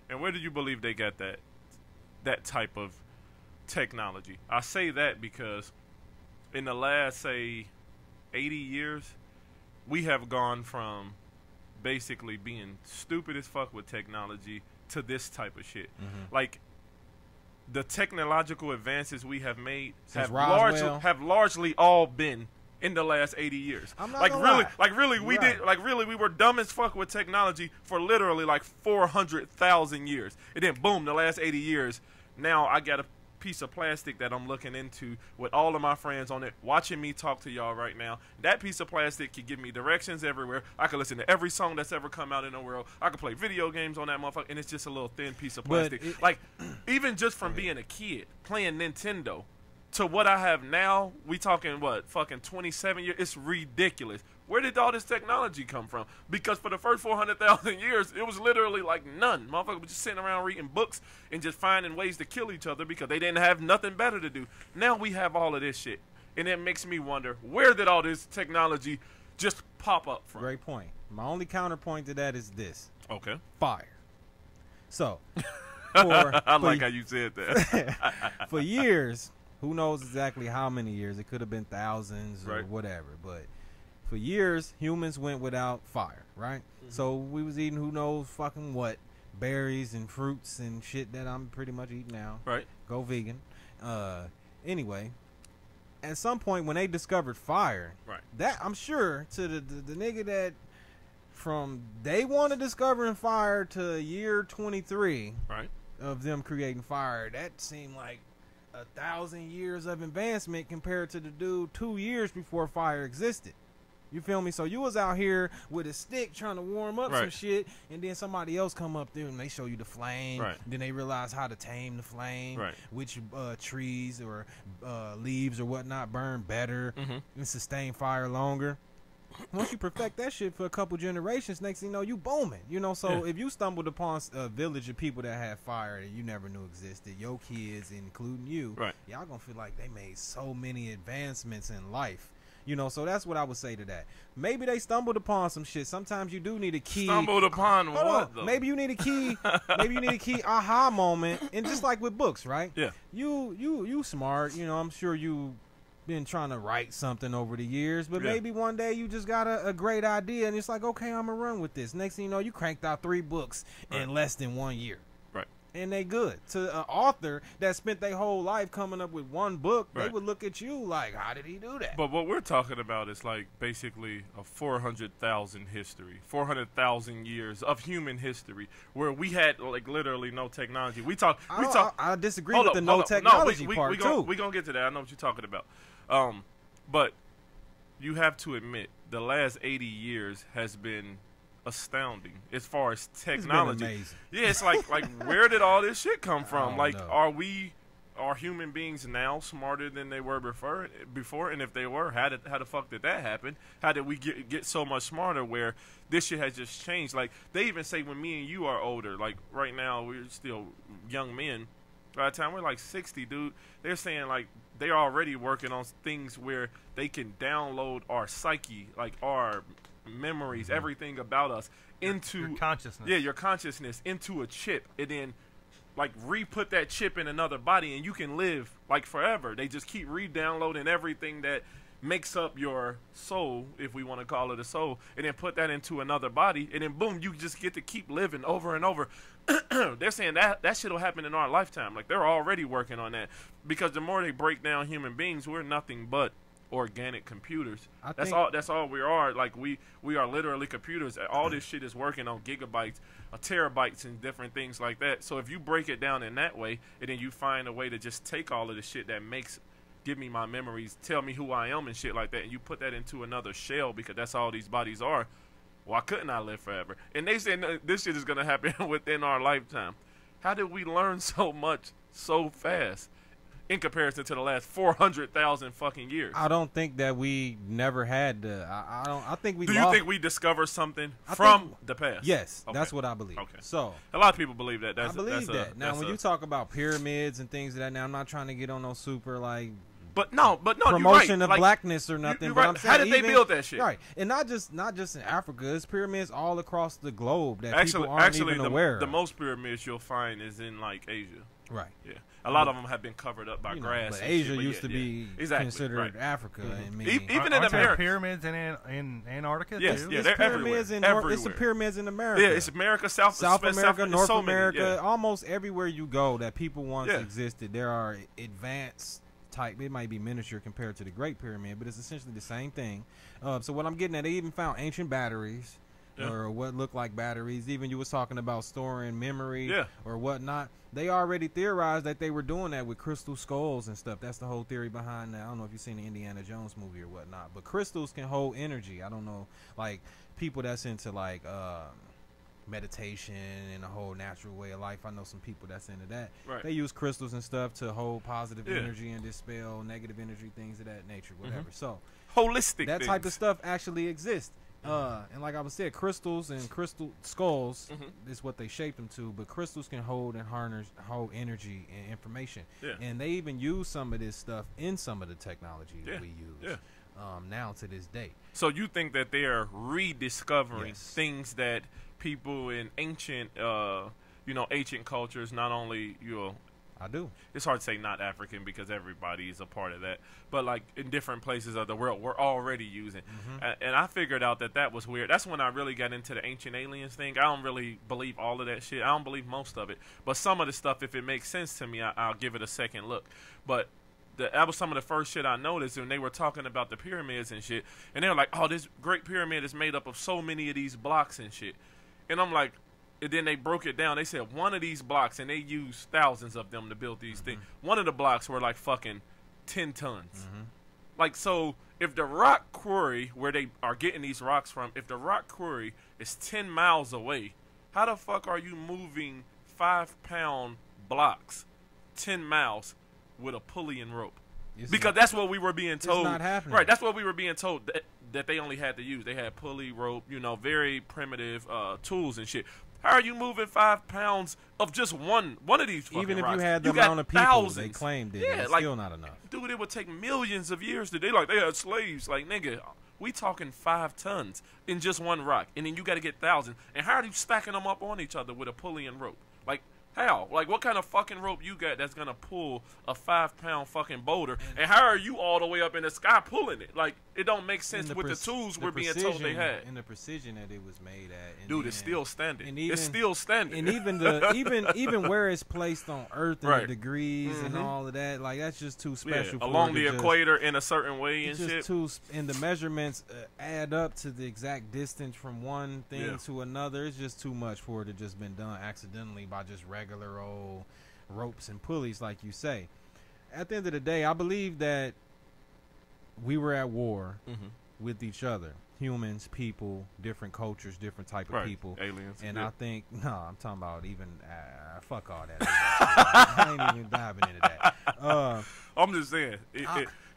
And where do you believe they got that type of technology? I say that because in the last, say, 80 years, we have gone from basically being stupid as fuck with technology to this type of shit. Like, the technological advances we have made have largely all been in the last 80 years. We were dumb as fuck with technology for literally like 400,000 years. And then boom, the last 80 years, now I got a piece of plastic that I'm looking into with all of my friends on it, watching me talk to y'all right now. That piece of plastic can give me directions everywhere. I can listen to every song that's ever come out in the world. I can play video games on that motherfucker, and it's just a little thin piece of plastic. Even just from being a kid playing Nintendo to what I have now, we talking fucking 27 years. It's ridiculous. Where did all this technology come from? Because for the first 400,000 years, it was literally like none. Motherfuckers were just sitting around reading books and just finding ways to kill each other because they didn't have nothing better to do. Now we have all of this shit. And it makes me wonder, where did all this technology just pop up from? Great point. My only counterpoint to that is this. Okay. Fire. So, I like how you said that. For years, who knows exactly how many years, it could have been thousands or whatever, but for years, humans went without fire, right? So we was eating who knows fucking what, berries and fruits and shit that I'm pretty much eating now. Right. Go vegan. Anyway, at some point when they discovered fire, that I'm sure to the nigga that from day one of discovering fire to year 23 of them creating fire, that seemed like 1,000 years of advancement compared to the dude 2 years before fire existed. You feel me? So you was out here with a stick trying to warm up some shit, and then somebody else come up there and they show you the flame. Then they realize how to tame the flame, which trees or leaves or whatnot burn better and sustain fire longer. Once you perfect that shit for a couple generations, next thing you know, you booming. So if you stumbled upon a village of people that had fire that you never knew existed, your kids, including you, y'all gonna feel like they made so many advancements in life. So that's what I would say to that. Maybe they stumbled upon some shit. Sometimes you do need a key. Stumbled upon what, though? Maybe you need a key. Maybe you need a key aha moment. And just like with books, right? Yeah. You smart. I'm sure you been trying to write something over the years, but Yeah. maybe one day you just got a great idea, and it's like, okay, I'm gonna run with this. Next thing you know, you cranked out 3 books in less than 1 year. Right. And they good. To an author that spent their whole life coming up with 1 book, they Right. would look at you like, how did he do that? But what we're talking about is like basically a 400,000 history, 400,000 years of human history, where we had like literally no technology. I disagree with the no technology part too. We're gonna get to that. I know what you're talking about. But you have to admit, the last 80 years has been astounding as far as technology. It's been amazing. Yeah, it's like where did all this shit come from? don't Like, know. are human beings now smarter than they were before? And if they were, how the fuck did that happen? How did we get so much smarter where this shit has just changed? Like, they even say when me and you are older, like right now we're still young men. By the time we're like 60, dude, they're saying like they're already working on things where they can download our psyche, like our memories, everything about us into your consciousness. Yeah, your consciousness into a chip, and then like re-put that chip in another body, and you can live like forever. They just keep re-downloading everything that makes up your soul, if we want to call it a soul, and then put that into another body, and then boom, you just get to keep living over and over. They're saying that shit will happen in our lifetime. Like, they're already working on that, because the more they break down human beings, we're nothing but organic computers. That's all we are. Like, we are literally computers. All this shit is working on gigabytes, terabytes, and different things like that. So if you break it down in that way, and then you find a way to just take all of the shit that give me my memories, tell me who I am and shit like that, and you put that into another shell, because that's all these bodies are, why couldn't I live forever? And they said this shit is going to happen within our lifetime. How did we learn so much so fast in comparison to the last 400,000 fucking years? I don't think that we never had the. I think we. Do lost. you think we discovered something from the past? Yes, Okay. that's what I believe. Okay. So a lot of people believe that. I believe that. Now, when you talk about pyramids and things of that, now I'm not trying to get on no super like. But no, promotion you're right. of blackness or nothing. You're but right. I'm saying, how did they build that shit? Right, and not just in Africa. It's pyramids all across the globe that people aren't even aware of. The most pyramids you'll find is in like Asia. Right. Yeah. A lot of them have been covered up by grass. But and Asia shit, used to be considered Africa. And even in Aren't there America. pyramids in Antarctica Yes, too? yeah, they're everywhere. It's the pyramids in America. Yeah, it's America, South America, North so America, many, yeah. Almost everywhere you go that people once Yeah. existed, there are advanced type. It might be miniature compared to the Great Pyramid, but it's essentially the same thing. So what I'm getting at, they even found ancient batteries. Yeah. Or what looked like batteries. Even you was talking about storing memory Yeah. or whatnot. They already theorized that they were doing that with crystal skulls and stuff. That's the whole theory behind that. I don't know if you've seen the Indiana Jones movie or whatnot, but crystals can hold energy. I don't know, like people that's into like meditation and a whole natural way of life. I know some people that's into that. Right. They use crystals and stuff to hold positive Yeah. energy and dispel negative energy, things of that nature, whatever. So Holistic that things. type of stuff actually exists. And like I was saying, crystals and crystal skulls is what they shaped them to, but crystals can hold and hold energy and information. Yeah. And they even use some of this stuff in some of the technology that we use now to this day. So you think that they are rediscovering Yes. things that people in ancient, ancient cultures, not only, I do. it's hard to say not African because everybody is a part of that, but like in different places of the world, we're already using. And I figured out that was weird. That's when I really got into the ancient aliens thing. I don't really believe all of that shit. I don't believe most of it, but some of the stuff, if it makes sense to me, I'll give it a second look. But that was some of the first shit I noticed when they were talking about the pyramids and shit, and they were like, oh, this Great Pyramid is made up of so many of these blocks and shit. And I'm like, and then they broke it down. They said one of these blocks, and they used thousands of them to build these things. One of the blocks were like fucking 10 tons. Like, so if the rock quarry where they are getting these rocks from, if the rock quarry is 10 miles away, how the fuck are you moving 5-pound blocks 10 miles with a pulley and rope? Because that's what we were being told. It's not happening. Right, that's what we were being told that they only had to use. They had pulley, rope, very primitive tools and shit. How are you moving 5 pounds of just one of these fucking Even if rocks? you had the got amount of people thousands. they claimed it, Yeah, it's like, still not enough. Dude, it would take millions of years to do. Like, they had slaves. Like, nigga, we talking 5 tons in just one rock. And then you got to get thousands. And how are you stacking them up on each other with a pulley and rope? Like, How? Like, what kind of fucking rope you got that's gonna pull a 5-pound fucking boulder? And how are you all the way up in the sky pulling it? Like, it don't make sense with the tools we're being told they had. And the precision that it was made at. Dude, it's still standing. And even, it's still standing. And even where it's placed on Earth and the degrees and all of that, like, that's just too special. Yeah, along the equator in a certain way and shit. And the measurements add up to the exact distance from one thing to another. It's just too much for it to just been done accidentally by just regular old ropes and pulleys, like you say. At the end of the day, I believe that we were at war with each other. Humans, people, different cultures, different type of people. Aliens. And I think, I'm talking about even, fuck all that. I ain't even diving into that. I'm just saying,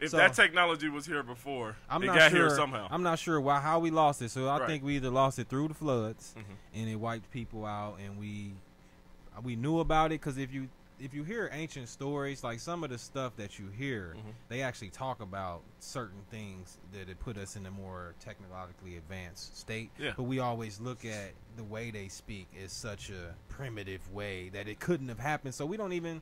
if that technology was here before, it got here somehow. I'm not sure how we lost it. So I think we either lost it through the floods and it wiped people out, and we knew about it, because if you hear ancient stories, like some of the stuff that you hear, they actually talk about certain things that it put us in a more technologically advanced state. Yeah. But we always look at the way they speak as such a primitive way that it couldn't have happened. So we don't even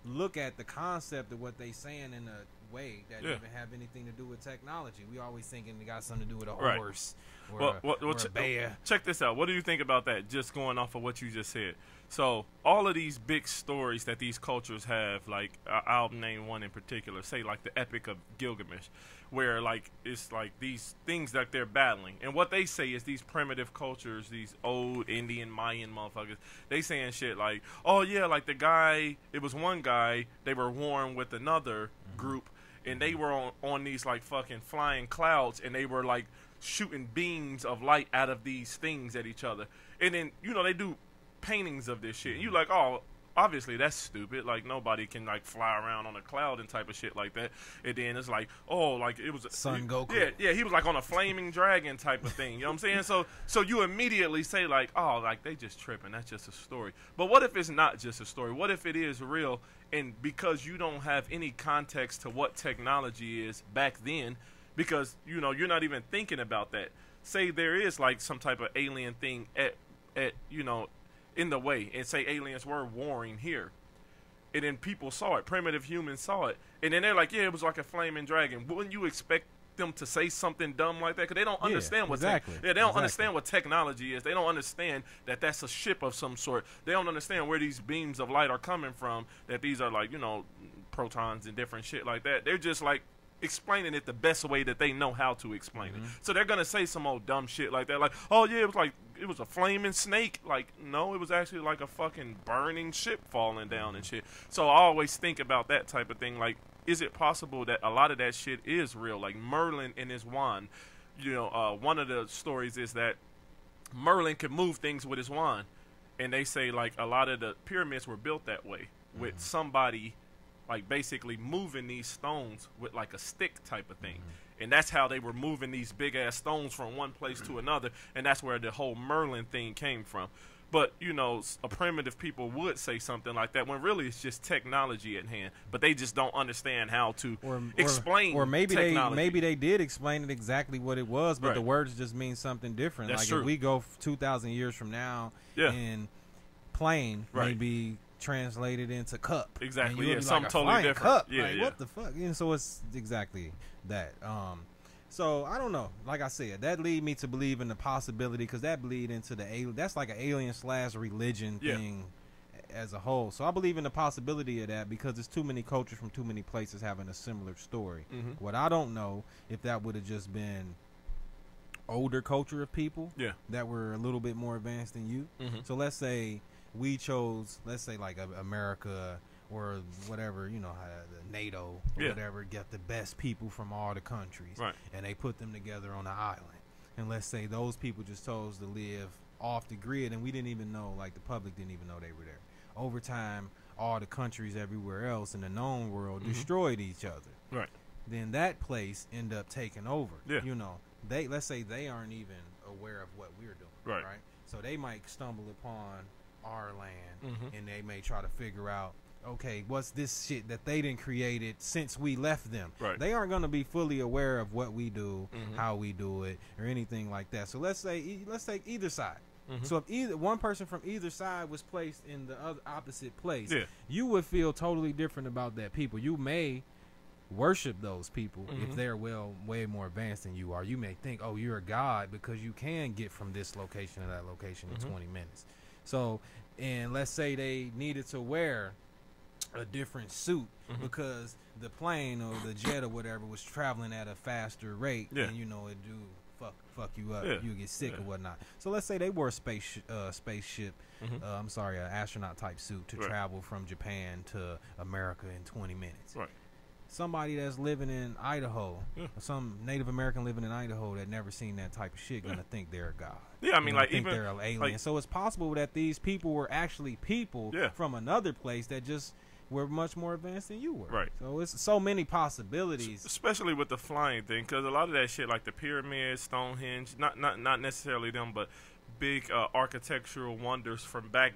look at the concept of what they saying in a way that even have anything to do with technology. We always thinking it got something to do with a horse or a bear. Check this out. What do you think about that? Just going off of what you just said. So all of these big stories that these cultures have, like I'll name one in particular, say like the Epic of Gilgamesh, where like it's like these things that they're battling, and what they say is these primitive cultures, these old Indian Mayan motherfuckers, they saying shit like, oh yeah, like it was one guy, they were warring with another group, and they were on these like fucking flying clouds, and they were like shooting beams of light out of these things at each other, and then they do paintings of this shit, and you like, oh, obviously that's stupid, like nobody can like fly around on a cloud and type of shit like that. And then it's like, oh, like it was Son Goku. Yeah, he was like on a flaming dragon type of thing, you know what I'm saying? So you immediately say like, oh, like they just tripping, that's just a story. But what if it's not just a story? What if it is real, and because you don't have any context to what technology is back then, because you're not even thinking about that. Say there is like some type of alien thing at in the way, and say aliens were warring here, and then people saw it, primitive humans saw it, and then they're like, yeah, it was like a flaming dragon. Wouldn't you expect them to say something dumb like that? Because they don't understand what they don't understand what technology is. They don't understand that that's a ship of some sort. They don't understand where these beams of light are coming from, that these are like protons and different shit like that. They're just like explaining it the best way that they know how to explain it. So they're gonna say some old dumb shit like that, like, oh yeah, it was a flaming snake. Like, no, it was actually like a fucking burning ship falling down and shit. So I always think about that type of thing, like, is it possible that a lot of that shit is real? Like Merlin and his wand, one of the stories is that Merlin could move things with his wand, and they say like a lot of the pyramids were built that way, with somebody like basically moving these stones with like a stick type of thing. And that's how they were moving these big ass stones from one place to another, and that's where the whole Merlin thing came from. But a primitive people would say something like that when really it's just technology at hand, but they just don't understand how to explain. Or maybe technology. they did explain it exactly what it was, but the words just mean something different. That's like true. If we go 2,000 years from now, and plane may be translated into cup. Exactly. Yeah, something totally different. Cup. What the fuck? So it's exactly that. So I don't know. Like I said, that lead me to believe in the possibility, because that bleed into the alien. That's like an alien/religion thing as a whole. So I believe in the possibility of that, because there's too many cultures from too many places having a similar story. What I don't know, if that would have just been older culture of people that were a little bit more advanced than you. So let's say we chose, let's say like America or whatever, NATO or whatever, get the best people from all the countries, and they put them together on an island. And let's say those people just chose to live off the grid, and we didn't even know, like the public didn't even know they were there. Over time, all the countries everywhere else in the known world destroyed each other. Then that place end up taking over. Let's say they aren't even aware of what we're doing. Right. So they might stumble upon our land, and they may try to figure out, okay, what's this shit that they didn't created since we left them? They aren't going to be fully aware of what we do, how we do it, or anything like that. So let's take either side. So if either one person from either side was placed in the other opposite place, Yeah. you would feel totally different about that people. You may worship those people if they're way more advanced than you are. You may think, oh, you're a god because you can get from this location to that location in 20 minutes. So, and let's say they needed to wear a different suit because the plane or the jet or whatever was traveling at a faster rate, and you know it do fuck you up, you get sick or whatnot. So let's say they wore a spaceship, I'm sorry, an astronaut type suit to travel from Japan to America in 20 minutes. Right. Somebody that's living in Idaho, some Native American living in Idaho that never seen that type of shit, gonna think they're a god. Yeah, I mean, like, think even they're an alien. like, so it's possible that these people were actually people from another place that just were much more advanced than you were. Right. So it's so many possibilities. Especially with the flying thing, because a lot of that shit, like the pyramids, Stonehenge, not necessarily them, but big architectural wonders from back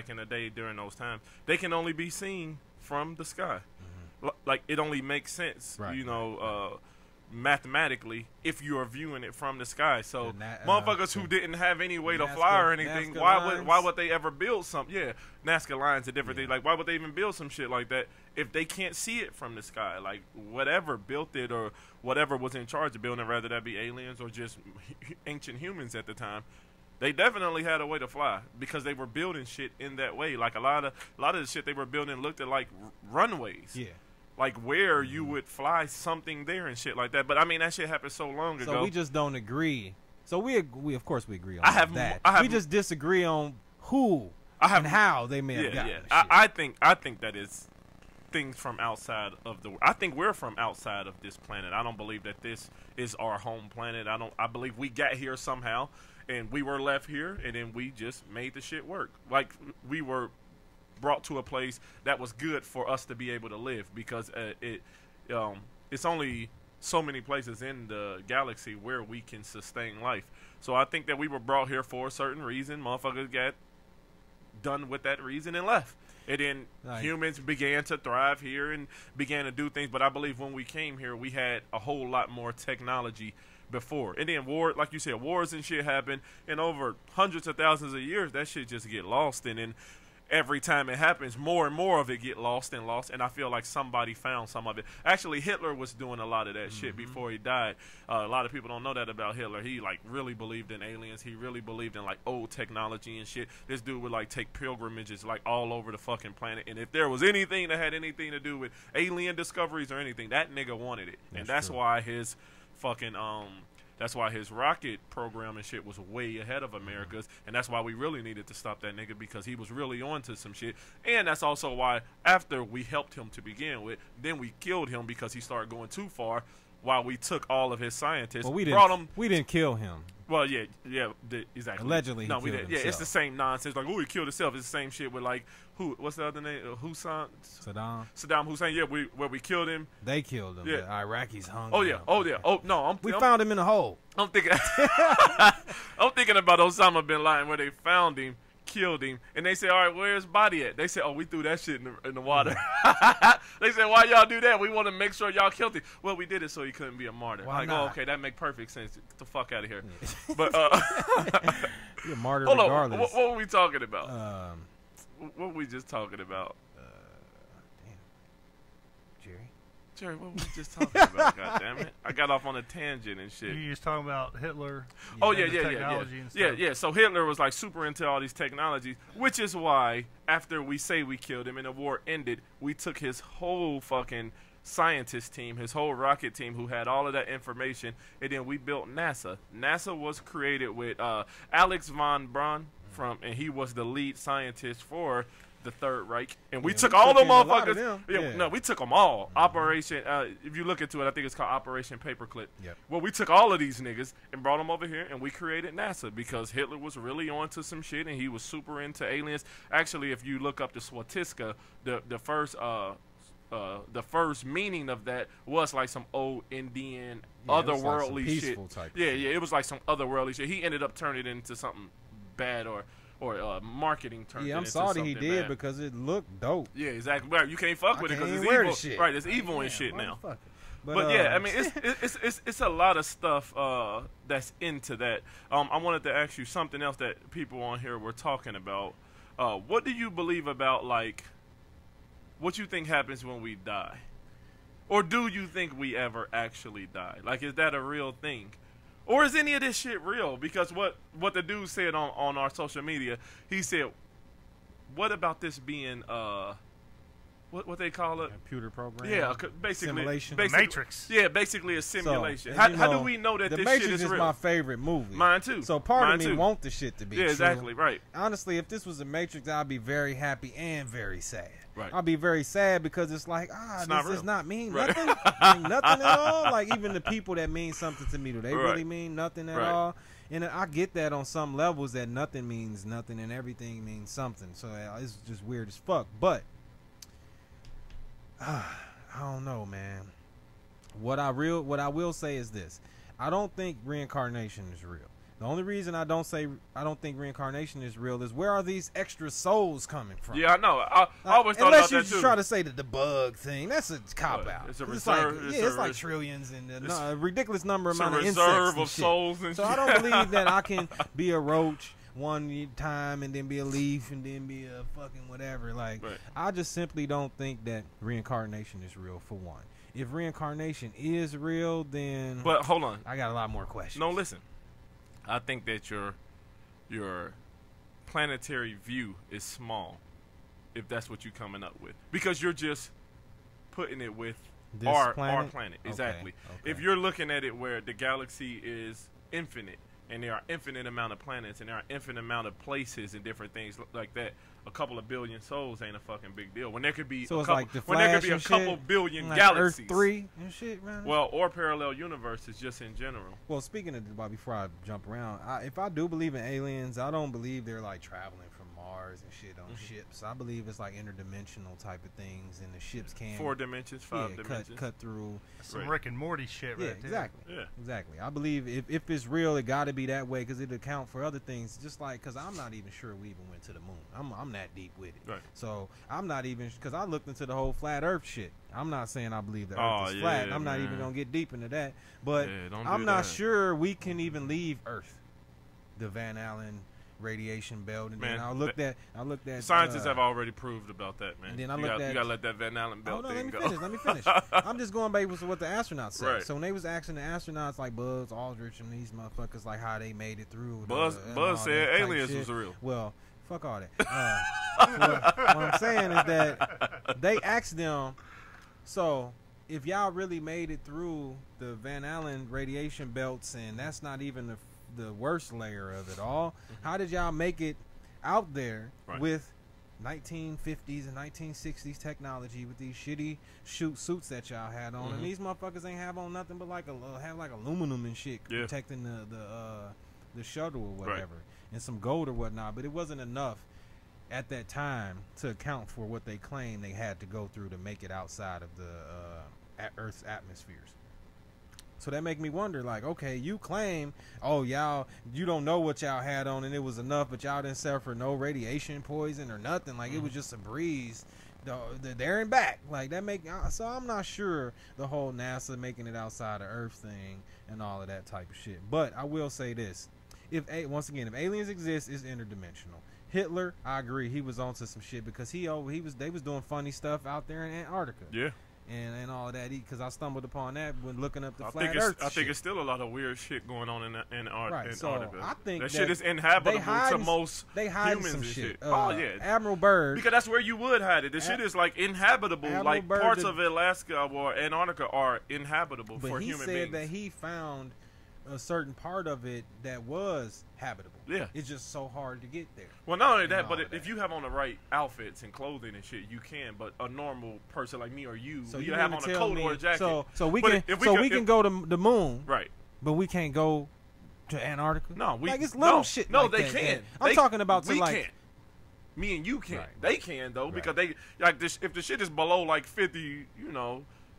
in the day during those times, they can only be seen from the sky. Like, it only makes sense, you know, mathematically, if you are viewing it from the sky. So motherfuckers who didn't have any way to fly or anything, why would they ever build something? Yeah, Nazca lines and different things. Like, why would they even build some shit like that if they can't see it from the sky? Like, whatever built it or whatever was in charge of building, rather that be aliens or just ancient humans at the time, they definitely had a way to fly because they were building shit in that way. Like, a lot of the shit they were building looked at like runways. Yeah. Like, where you would fly something there and shit like that. But I mean, that shit happened so long ago. So we just don't agree. So we of course we agree on that. We just disagree on who and how they may have gotten shit. I think that is things from outside of the. I think we're from outside of this planet. I don't believe that this is our home planet. I believe we got here somehow and we were left here and then we just made the shit work. Like, we were brought to a place that was good for us to be able to live because it's only so many places in the galaxy where we can sustain life. So I think that we were brought here for a certain reason. Motherfuckers got done with that reason and left. And then humans began to thrive here and began to do things. But I believe when we came here, we had a whole lot more technology before. And then like you said, wars and shit happen. And over hundreds of thousands of years, that shit just get lost. And then every time it happens, more and more of it get lost, and I feel like somebody found some of it. Actually, Hitler was doing a lot of that shit before he died. A lot of people don't know that about Hitler. He, like, really believed in aliens. He really believed in, like, old technology and shit. This dude would, like, take pilgrimages, like, all over the fucking planet, and if there was anything that had anything to do with alien discoveries or anything, that nigga wanted it. And that's why his fucking that's why his rocket program and shit was way ahead of America's, and that's why we really needed to stop that nigga because he was really on to some shit. And that's also why after we helped him to begin with, then we killed him because he started going too far. While we took all of his scientists, well, we didn't kill him. Well, exactly. Allegedly, no, we didn't. Yeah, it's the same nonsense. Like, he killed himself. It's the same shit with, like, what's the other name? Saddam Hussein. Yeah, where we killed him. They killed him. Yeah, the Iraqis hung. Oh yeah. him. Oh yeah. Oh no. We found him in a hole. I'm thinking. I'm thinking about Osama bin Laden, where they found him, killed him, and they said, all right, where's his body at? They said, oh, we threw that shit in the water. They said, why y'all do that? We want to make sure y'all killed him. Well, we did it so he couldn't be a martyr. Why like, not? Oh, okay, that make perfect sense. Get the fuck out of here. Yeah. But you're a martyr hold regardless. On. What were we talking about? What were we just talking about? Jerry, what were we just talking about? God damn it! I got off on a tangent and shit. You just talking about Hitler? Yeah. So Hitler was like super into all these technologies, which is why after we say we killed him and the war ended, we took his whole fucking scientist team, his whole rocket team, who had all of that information, and then we built NASA. NASA was created with Alex von Braun and he was the lead scientist for the Third Reich, and we took all the motherfuckers. No, we took them all. Operation, if you look into it, I think it's called Operation Paperclip. Yep. Well, we took all of these niggas and brought them over here, and we created NASA because Hitler was really onto some shit, and he was super into aliens. Actually, if you look up the Swastika, the first meaning of that was like some old Indian, otherworldly shit. It was like some otherworldly shit. He ended up turning it into something bad or marketing turned it into something he did bad. Because it looked dope. Yeah, exactly. Right, you can't fuck with it because it's evil. Right, it's evil and shit now. But yeah, I mean, it's a lot of stuff that's into that. I wanted to ask you something else that people on here were talking about. What do you believe about, like, what you think happens when we die? Or do you think we ever actually die? Like, is that a real thing? Or is any of this shit real? Because what the dude said on our social media, he said, what about this being what they call it? Computer program. Yeah, basically simulation. Matrix. Yeah, basically a simulation. So, how do we know that the this Matrix shit is real? my favorite movie. Mine too. So part of me want the shit to be true. Exactly, right. Honestly, if this was a Matrix, I'd be very happy and very sad. Right. I'd be very sad because it's like, this does not mean right. nothing. Like, nothing at all. Like, even the people that mean something to me, do they really mean nothing at all? And I get that on some levels that nothing means nothing and everything means something. So it's just weird as fuck. But I don't know, man. What I will say is this: I don't think reincarnation is real. The only reason I don't think reincarnation is real is where are these extra souls coming from? Yeah, I know. I always thought unless about that you too. try to say the bug thing, that's a cop out. It's a reserve. reserve. It's like trillions and a ridiculous number amount of insects reserve and of shit. souls and so shit. I don't believe that I can be a roach one time and then be a leaf and then be a fucking whatever. Like, I just simply don't think that reincarnation is real, for one. If reincarnation is real, then but hold on, I got a lot more questions. No, listen. I think that your planetary view is small, if that's what you're coming up with, because you're just putting it with our planet. Exactly. Okay. If you're looking at it where the galaxy is infinite and there are infinite amount of planets and there are infinite amount of places and different things like that, a couple of billion souls ain't a fucking big deal. When there could be so a couple, like the when there could be a couple shit, billion like galaxies. Earth 3 and shit, man. Well, or parallel universes just in general. Well, speaking of before I jump around, if I do believe in aliens, I don't believe they're like traveling from Mars and shit on ships. I believe it's like interdimensional type of things, and the ships can 4 dimensions, 5 dimensions, cut through. Some Rick and Morty shit, right? Exactly. Yeah, exactly. I believe if it's real, it got to be that way because it account for other things. Just like because I'm not even sure we even went to the moon. I'm that deep with it. Right. So I'm not even because I looked into the whole flat Earth shit. I'm not saying I believe the Earth is flat. I'm not even gonna get deep into that. But I'm not sure we can even leave Earth, the Van Allen radiation belt. And then I looked at scientists have already proved about that, man. And then you gotta let that Van Allen belt thing go. Let me finish. I'm just going back with what the astronauts said. Right. So when they was asking the astronauts like Buzz Aldrich and these motherfuckers like how they made it through. Buzz said aliens was real. Well, fuck all that. What I'm saying is that they asked them, so if y'all really made it through the Van Allen radiation belts, and that's not even the worst layer of it all, how did y'all make it out there with 1950s and 1960s technology with these shitty suits that y'all had on, and these motherfuckers ain't have on nothing but have aluminum and shit protecting the shuttle or whatever, and some gold or whatnot, but it wasn't enough at that time to account for what they claimed they had to go through to make it outside of the Earth's atmospheres. So that make me wonder, like, okay, you claim, you don't know what y'all had on and it was enough, but y'all didn't suffer no radiation poison or nothing. Like, it was just a breeze there and back. Like, so I'm not sure the whole NASA making it outside of Earth thing and all of that type of shit. But I will say this. If aliens exist, it's interdimensional. Hitler, I agree, he was onto some shit because they was doing funny stuff out there in Antarctica. Yeah. And all of that, because I stumbled upon that when looking up the flat Earth. I think it's still a lot of weird shit going on in Antarctica. So I think that shit is inhabitable to most humans some and shit. Admiral Byrd, because that's where you would hide it. The shit is like inhabitable. Admiral like Byrd parts of Alaska or Antarctica are inhabitable for human beings. But he said that he found a certain part of it that was habitable. Yeah, it's just so hard to get there. Well, not only that, but if you have on the right outfits and clothing and shit, you can. But a normal person like me or you have on a coat or a jacket. So we can go to the moon, right? But we can't go to Antarctica. No, it's little shit. No, like they that, can. Man. I'm talking about we can't. Me and you can. Right. They can though, because they like this. If the shit is below like 50,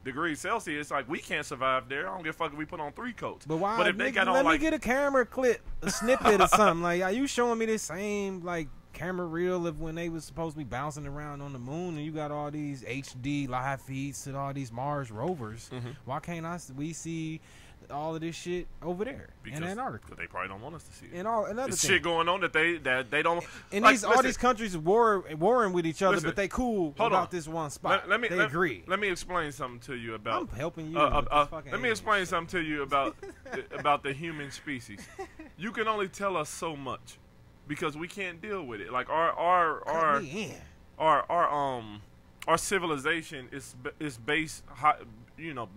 degrees Celsius, like we can't survive there. I don't give a fuck if we put on 3 coats. But why? But if they got on let me get a camera clip, a snippet or something. Like, are you showing me the same like camera reel of when they was supposed to be bouncing around on the moon, and you got all these HD live feeds to all these Mars rovers. Why can't we see all of this shit over there in Antarctica? They probably don't want us to see it. And all another It's thing. shit going on that they don't. And like, all these countries warring with each other, Listen, but they cool about this one spot. They agree. Let me explain something to you about. I'm helping you. Let me explain something to you about about the human species. You can only tell us so much because we can't deal with it. Like our civilization is based,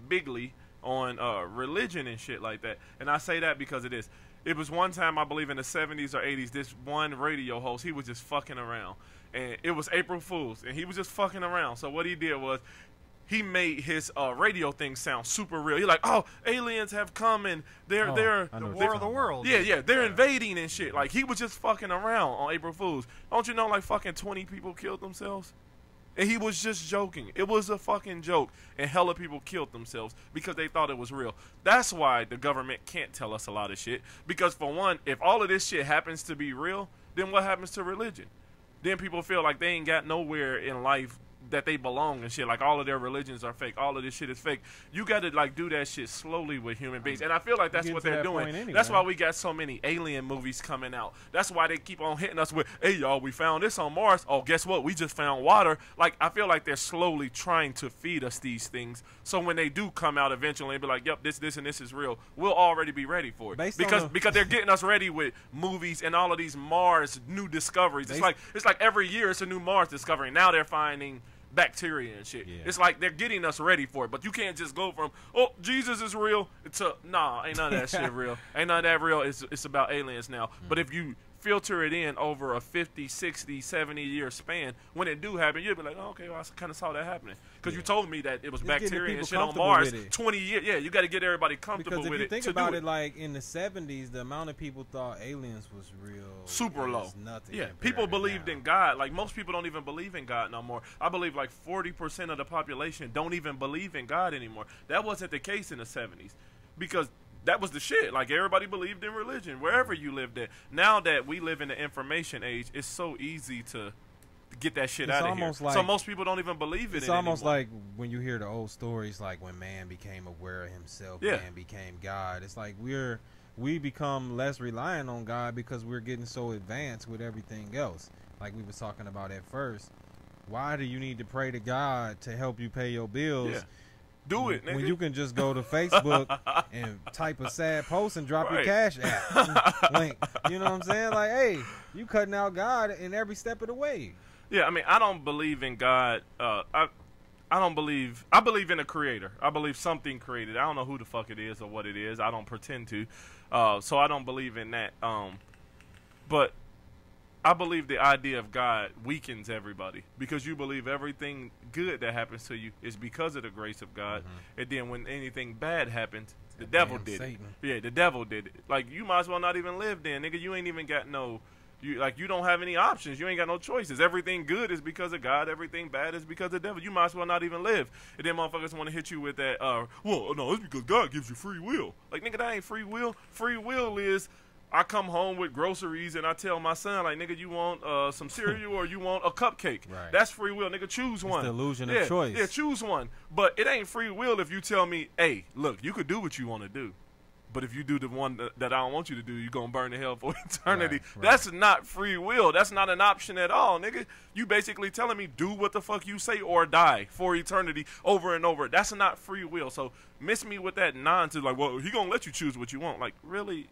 bigly on religion and shit like that. And I say that because it is. It was one time, I believe in the 70s or 80s, this one radio host, he was just fucking around. And it was April Fool's, and he was just fucking around. So what he did was, he made his radio thing sound super real. He's like, oh, aliens have come and they're the war of the world. Yeah, they're invading and shit. Like, he was just fucking around on April Fool's. Don't you know, like, fucking 20 people killed themselves? And he was just joking. It was a fucking joke. And hella people killed themselves because they thought it was real. That's why the government can't tell us a lot of shit. Because for one, if all of this shit happens to be real, then what happens to religion? Then people feel like they ain't got nowhere in life that they belong and shit. Like, all of their religions are fake. All of this shit is fake. You got to, like, do that shit slowly with human beings. And I feel like that's what they're doing. Anyway. That's why we got so many alien movies coming out. That's why they keep on hitting us with, hey, y'all, we found this on Mars. Oh, guess what? We just found water. Like, I feel like they're slowly trying to feed us these things. So when they do come out eventually and be like, yep, this, and this is real, we'll already be ready for it. Because they're getting us ready with movies and all of these Mars new discoveries. It's like every year it's a new Mars discovery. Now they're finding bacteria and shit. It's like they're getting us ready for it, but you can't just go from, oh, Jesus is real to, nah, ain't none of that shit real. Ain't none of that real. It's about aliens now. But if you filter it in over a 50, 60, 70-year span, when it do happen, you'll be like, oh, okay, well, I kind of saw that happening. Because you told me that it was bacteria and shit on Mars 20 years. Yeah, you got to get everybody comfortable with it. Because if you think about it, like, in the 70s, the amount of people thought aliens was real. Super low. Nothing. Yeah, people believed in God. Like, most people don't even believe in God no more. I believe like 40% of the population don't even believe in God anymore. That wasn't the case in the 70s. Because that was the shit. Like, everybody believed in religion wherever you lived at. Now that we live in the information age, it's so easy to get that shit out of here. Like, so most people don't even believe it. It's almost like when you hear the old stories, like when man became aware of himself, man became God. It's like we become less reliant on God because we're getting so advanced with everything else. Like we was talking about at first. Why do you need to pray to God to help you pay your bills? Yeah. Do it, nigga. When you can just go to Facebook and type a sad post and drop your Cash App link. You know what I'm saying? Like, hey, you cutting out God in every step of the way. Yeah, I mean, I don't believe in God. I believe in a creator. I believe something created. I don't know who the fuck it is or what it is. I don't pretend to. So I don't believe in that. But I believe the idea of God weakens everybody because you believe everything good that happens to you is because of the grace of God. And then when anything bad happens, the devil did it. Yeah, the devil did it. Like, you might as well not even live then, nigga. You ain't even got you don't have any options. You ain't got no choices. Everything good is because of God. Everything bad is because of the devil. You might as well not even live. And then motherfuckers want to hit you with that, well, no, it's because God gives you free will. Like, nigga, that ain't free will. Free will is, I come home with groceries and I tell my son, like, nigga, you want some cereal or you want a cupcake? Right. That's free will, nigga. Choose one. It's the illusion of choice. Yeah, choose one. But it ain't free will if you tell me, hey, look, you could do what you want to do. But if you do the one that I don't want you to do, you're going to burn in hell for eternity. Right. That's not free will. That's not an option at all, nigga. You basically telling me do what the fuck you say or die for eternity over and over. That's not free will. So miss me with that nonsense. Like, well, he going to let you choose what you want. Like, really,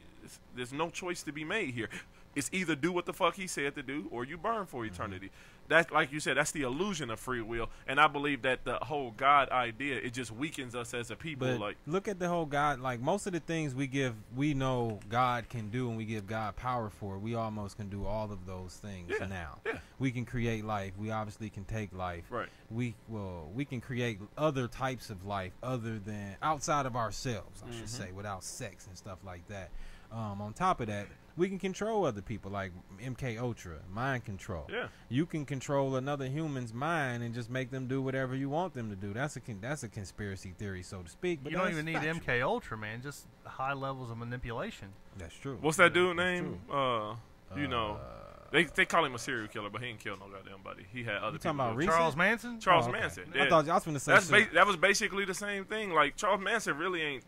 there's no choice to be made here. It's either do what the fuck he said to do or you burn for eternity. That's, like you said, that's the illusion of free will. And I believe that the whole God idea, it just weakens us as a people. But like, look at the whole God, like most of the things we know God can do and we give God power for, we almost can do all of those things now. Yeah. We can create life. We obviously can take life. Right. We can create other types of life other than outside of ourselves, I should say, without sex and stuff like that. On top of that, we can control other people, like MK Ultra, mind control. Yeah, you can control another human's mind and just make them do whatever you want them to do. That's a conspiracy theory, so to speak. But you don't even need MK Ultra, man. Just high levels of manipulation. That's true. What's that dude name? You know, They call him a serial killer, but he ain't killed no goddamn body. He had other people. Talking about Charles Manson? Charles Manson. Yeah. I thought I was going to say that was basically the same thing. Like, Charles Manson really ain't.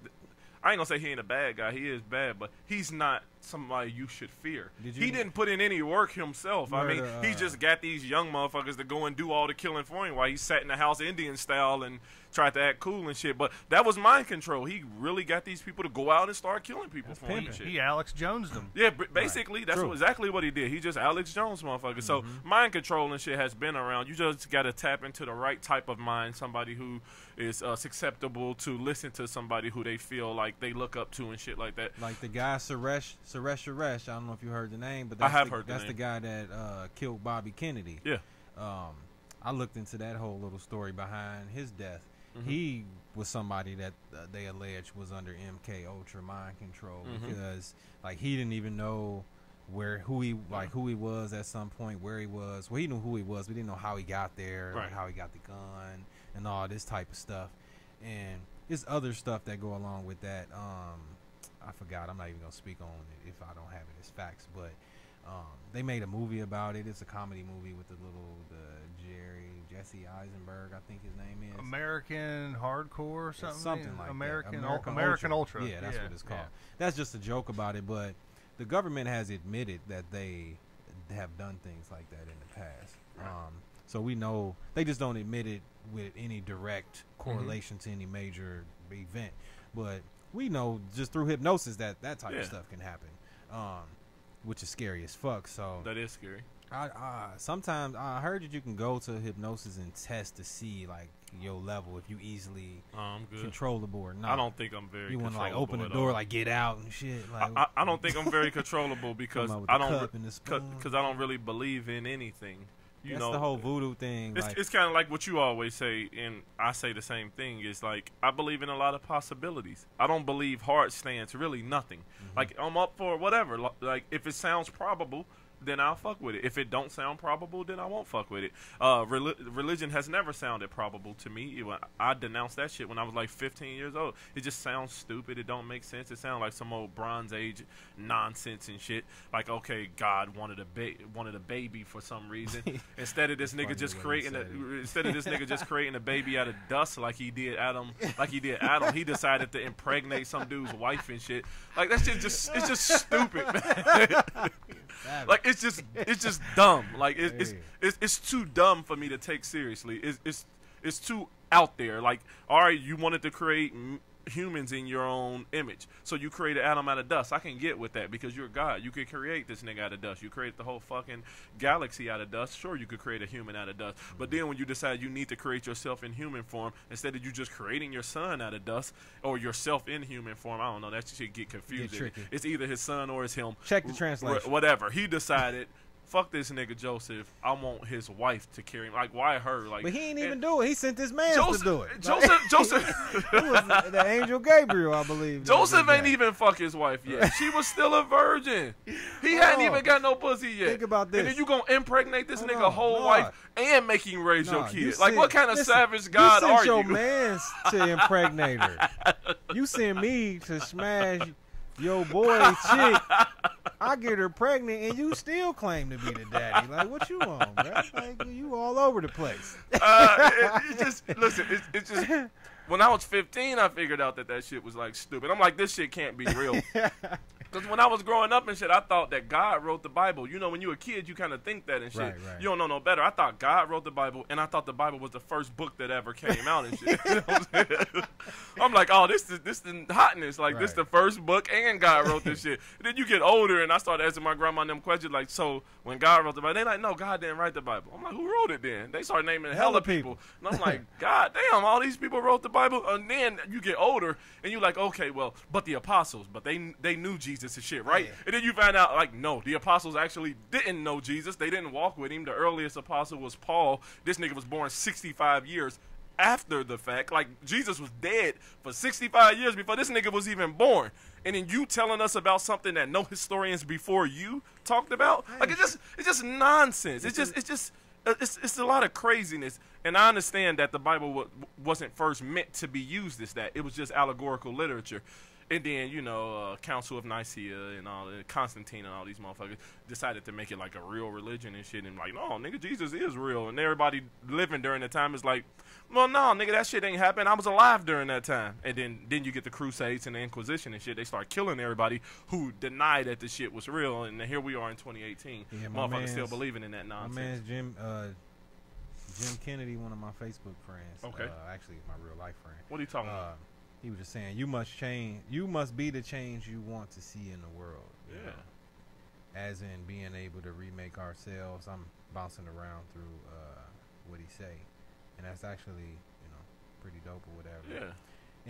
I ain't gonna say he ain't a bad guy. He is bad, but he's not somebody you should fear. He didn't put in any work himself. Murder, I mean, he just got these young motherfuckers to go and do all the killing for him while he sat in the house Indian style and tried to act cool and shit. But that was mind control. He really got these people to go out and start killing people for him and shit. He Alex Jones'd them. Yeah, basically, that's exactly what he did. He just Alex Jones motherfucker. So mind control and shit has been around. You just got to tap into the right type of mind, somebody who is susceptible to listen to somebody who they feel like they look up to and shit like that. Like the guy Suresh. I don't know if you heard the name, but that's that's the guy that killed Bobby Kennedy. Yeah. I looked into that whole little story behind his death. He was somebody that they alleged was under MK Ultra mind control because like he didn't even know who he was at some point, where he was. Well, he knew who he was, but he didn't know how he got there, like how he got the gun and all this type of stuff. And there's other stuff that go along with that. I forgot. I'm not even gonna speak on it if I don't have it as facts, but they made a movie about it. It's a comedy movie with the Jesse Eisenberg, I think his name is. American Hardcore or something? Something like American that. American Ultra. Yeah, that's what it's called. That's just a joke about it, but the government has admitted that they have done things like that in the past. So we know they just don't admit it with any direct correlation to any major event. But we know just through hypnosis that type of stuff can happen, which is scary as fuck. So that is scary. Sometimes I heard that you can go to hypnosis and test to see like your level if you easily controllable or not. I don't think I'm very. You want to like open the door, like get out and shit. Like, I don't think I'm very controllable because I don't really believe in anything. That's the whole voodoo thing. It's kind of like what you always say, and I say the same thing. Is like I believe in a lot of possibilities. I don't believe hard stance, really nothing. Like I'm up for whatever. Like if it sounds probable, then I'll fuck with it. If it don't sound probable, then I won't fuck with it. Religion has never sounded probable to me. I denounced that shit when I was like 15 years old. It just sounds stupid. It don't make sense. It sounds like some old Bronze Age nonsense and shit. Like, okay, God wanted a baby for some reason. Instead of this nigga just creating a baby out of dust like he did Adam, he decided to impregnate some dude's wife and shit. Like that shit it's just stupid, man. Like it's just dumb. Like it's too dumb for me to take seriously. It's too out there. Like, all right, you wanted to create humans in your own image, so you created Adam out of dust. I can get with that because you're God. You could create this nigga out of dust. You created the whole fucking galaxy out of dust. Sure, you could create a human out of dust, but then when you decide you need to create yourself in human form instead of you just creating your son out of dust or yourself in human form, I don't know. That shit get confusing. It's either his son or it's him. Check the translation. Whatever. He decided. Fuck this nigga Joseph. I want his wife to carry him. Like, why her? Like, but he ain't even do it. He sent this man to do it. Joseph. It was the angel Gabriel, I believe. Joseph ain't even fuck his wife yet. She was still a virgin. He hadn't even got no pussy yet. Think about this. And then you gonna impregnate this nigga whole wife and make him raise your kid. Like, what kind of savage God are you? You sent your mans to impregnate her. You sent me to smash your boy chick. I get her pregnant, and you still claim to be the daddy. Like, what you on, bro? Like, you all over the place. It's just when I was 15, I figured out that shit was like stupid. I'm like, this shit can't be real. Because when I was growing up and shit, I thought that God wrote the Bible. You know, when you're a kid, you kind of think that and shit. Right. You don't know no better. I thought God wrote the Bible, and I thought the Bible was the first book that ever came out and shit. You know what I'm saying? I'm like, oh, this is the hotness. Like, this the first book, and God wrote this shit. And then you get older, and I started asking my grandma them questions, like, so when God wrote the Bible, they like, no, God didn't write the Bible. I'm like, who wrote it then? They started naming hella people. And I'm like, God damn, all these people wrote the Bible. And then you get older, and you're like, okay, well, but the apostles, but they knew Jesus and shit, right? Yeah. And then you find out, like, no, the apostles actually didn't know Jesus. They didn't walk with him. The earliest apostle was Paul. This nigga was born 65 years after the fact. Like, Jesus was dead for 65 years before this nigga was even born. And then you telling us about something that no historians before you talked about? Like, it's just nonsense. It's a lot of craziness. And I understand that the Bible wasn't first meant to be used as that. It was just allegorical literature. And then, you know, Council of Nicaea and all Constantine and all these motherfuckers decided to make it like a real religion and shit. And like, no, nigga, Jesus is real. And everybody living during the time is like, well, no, nigga, that shit ain't happened. I was alive during that time. And then you get the Crusades and the Inquisition and shit. They start killing everybody who denied that the shit was real. And here we are in 2018. Yeah, motherfuckers still believing in that nonsense. My man's Jim Kennedy, one of my Facebook friends. Okay. Actually, my real life friend. What are you talking about? He was just saying, you must change. You must be the change you want to see in the world. Yeah. Know? As in being able to remake ourselves. I'm bouncing around through what he say, and that's actually, you know, pretty dope or whatever. Yeah.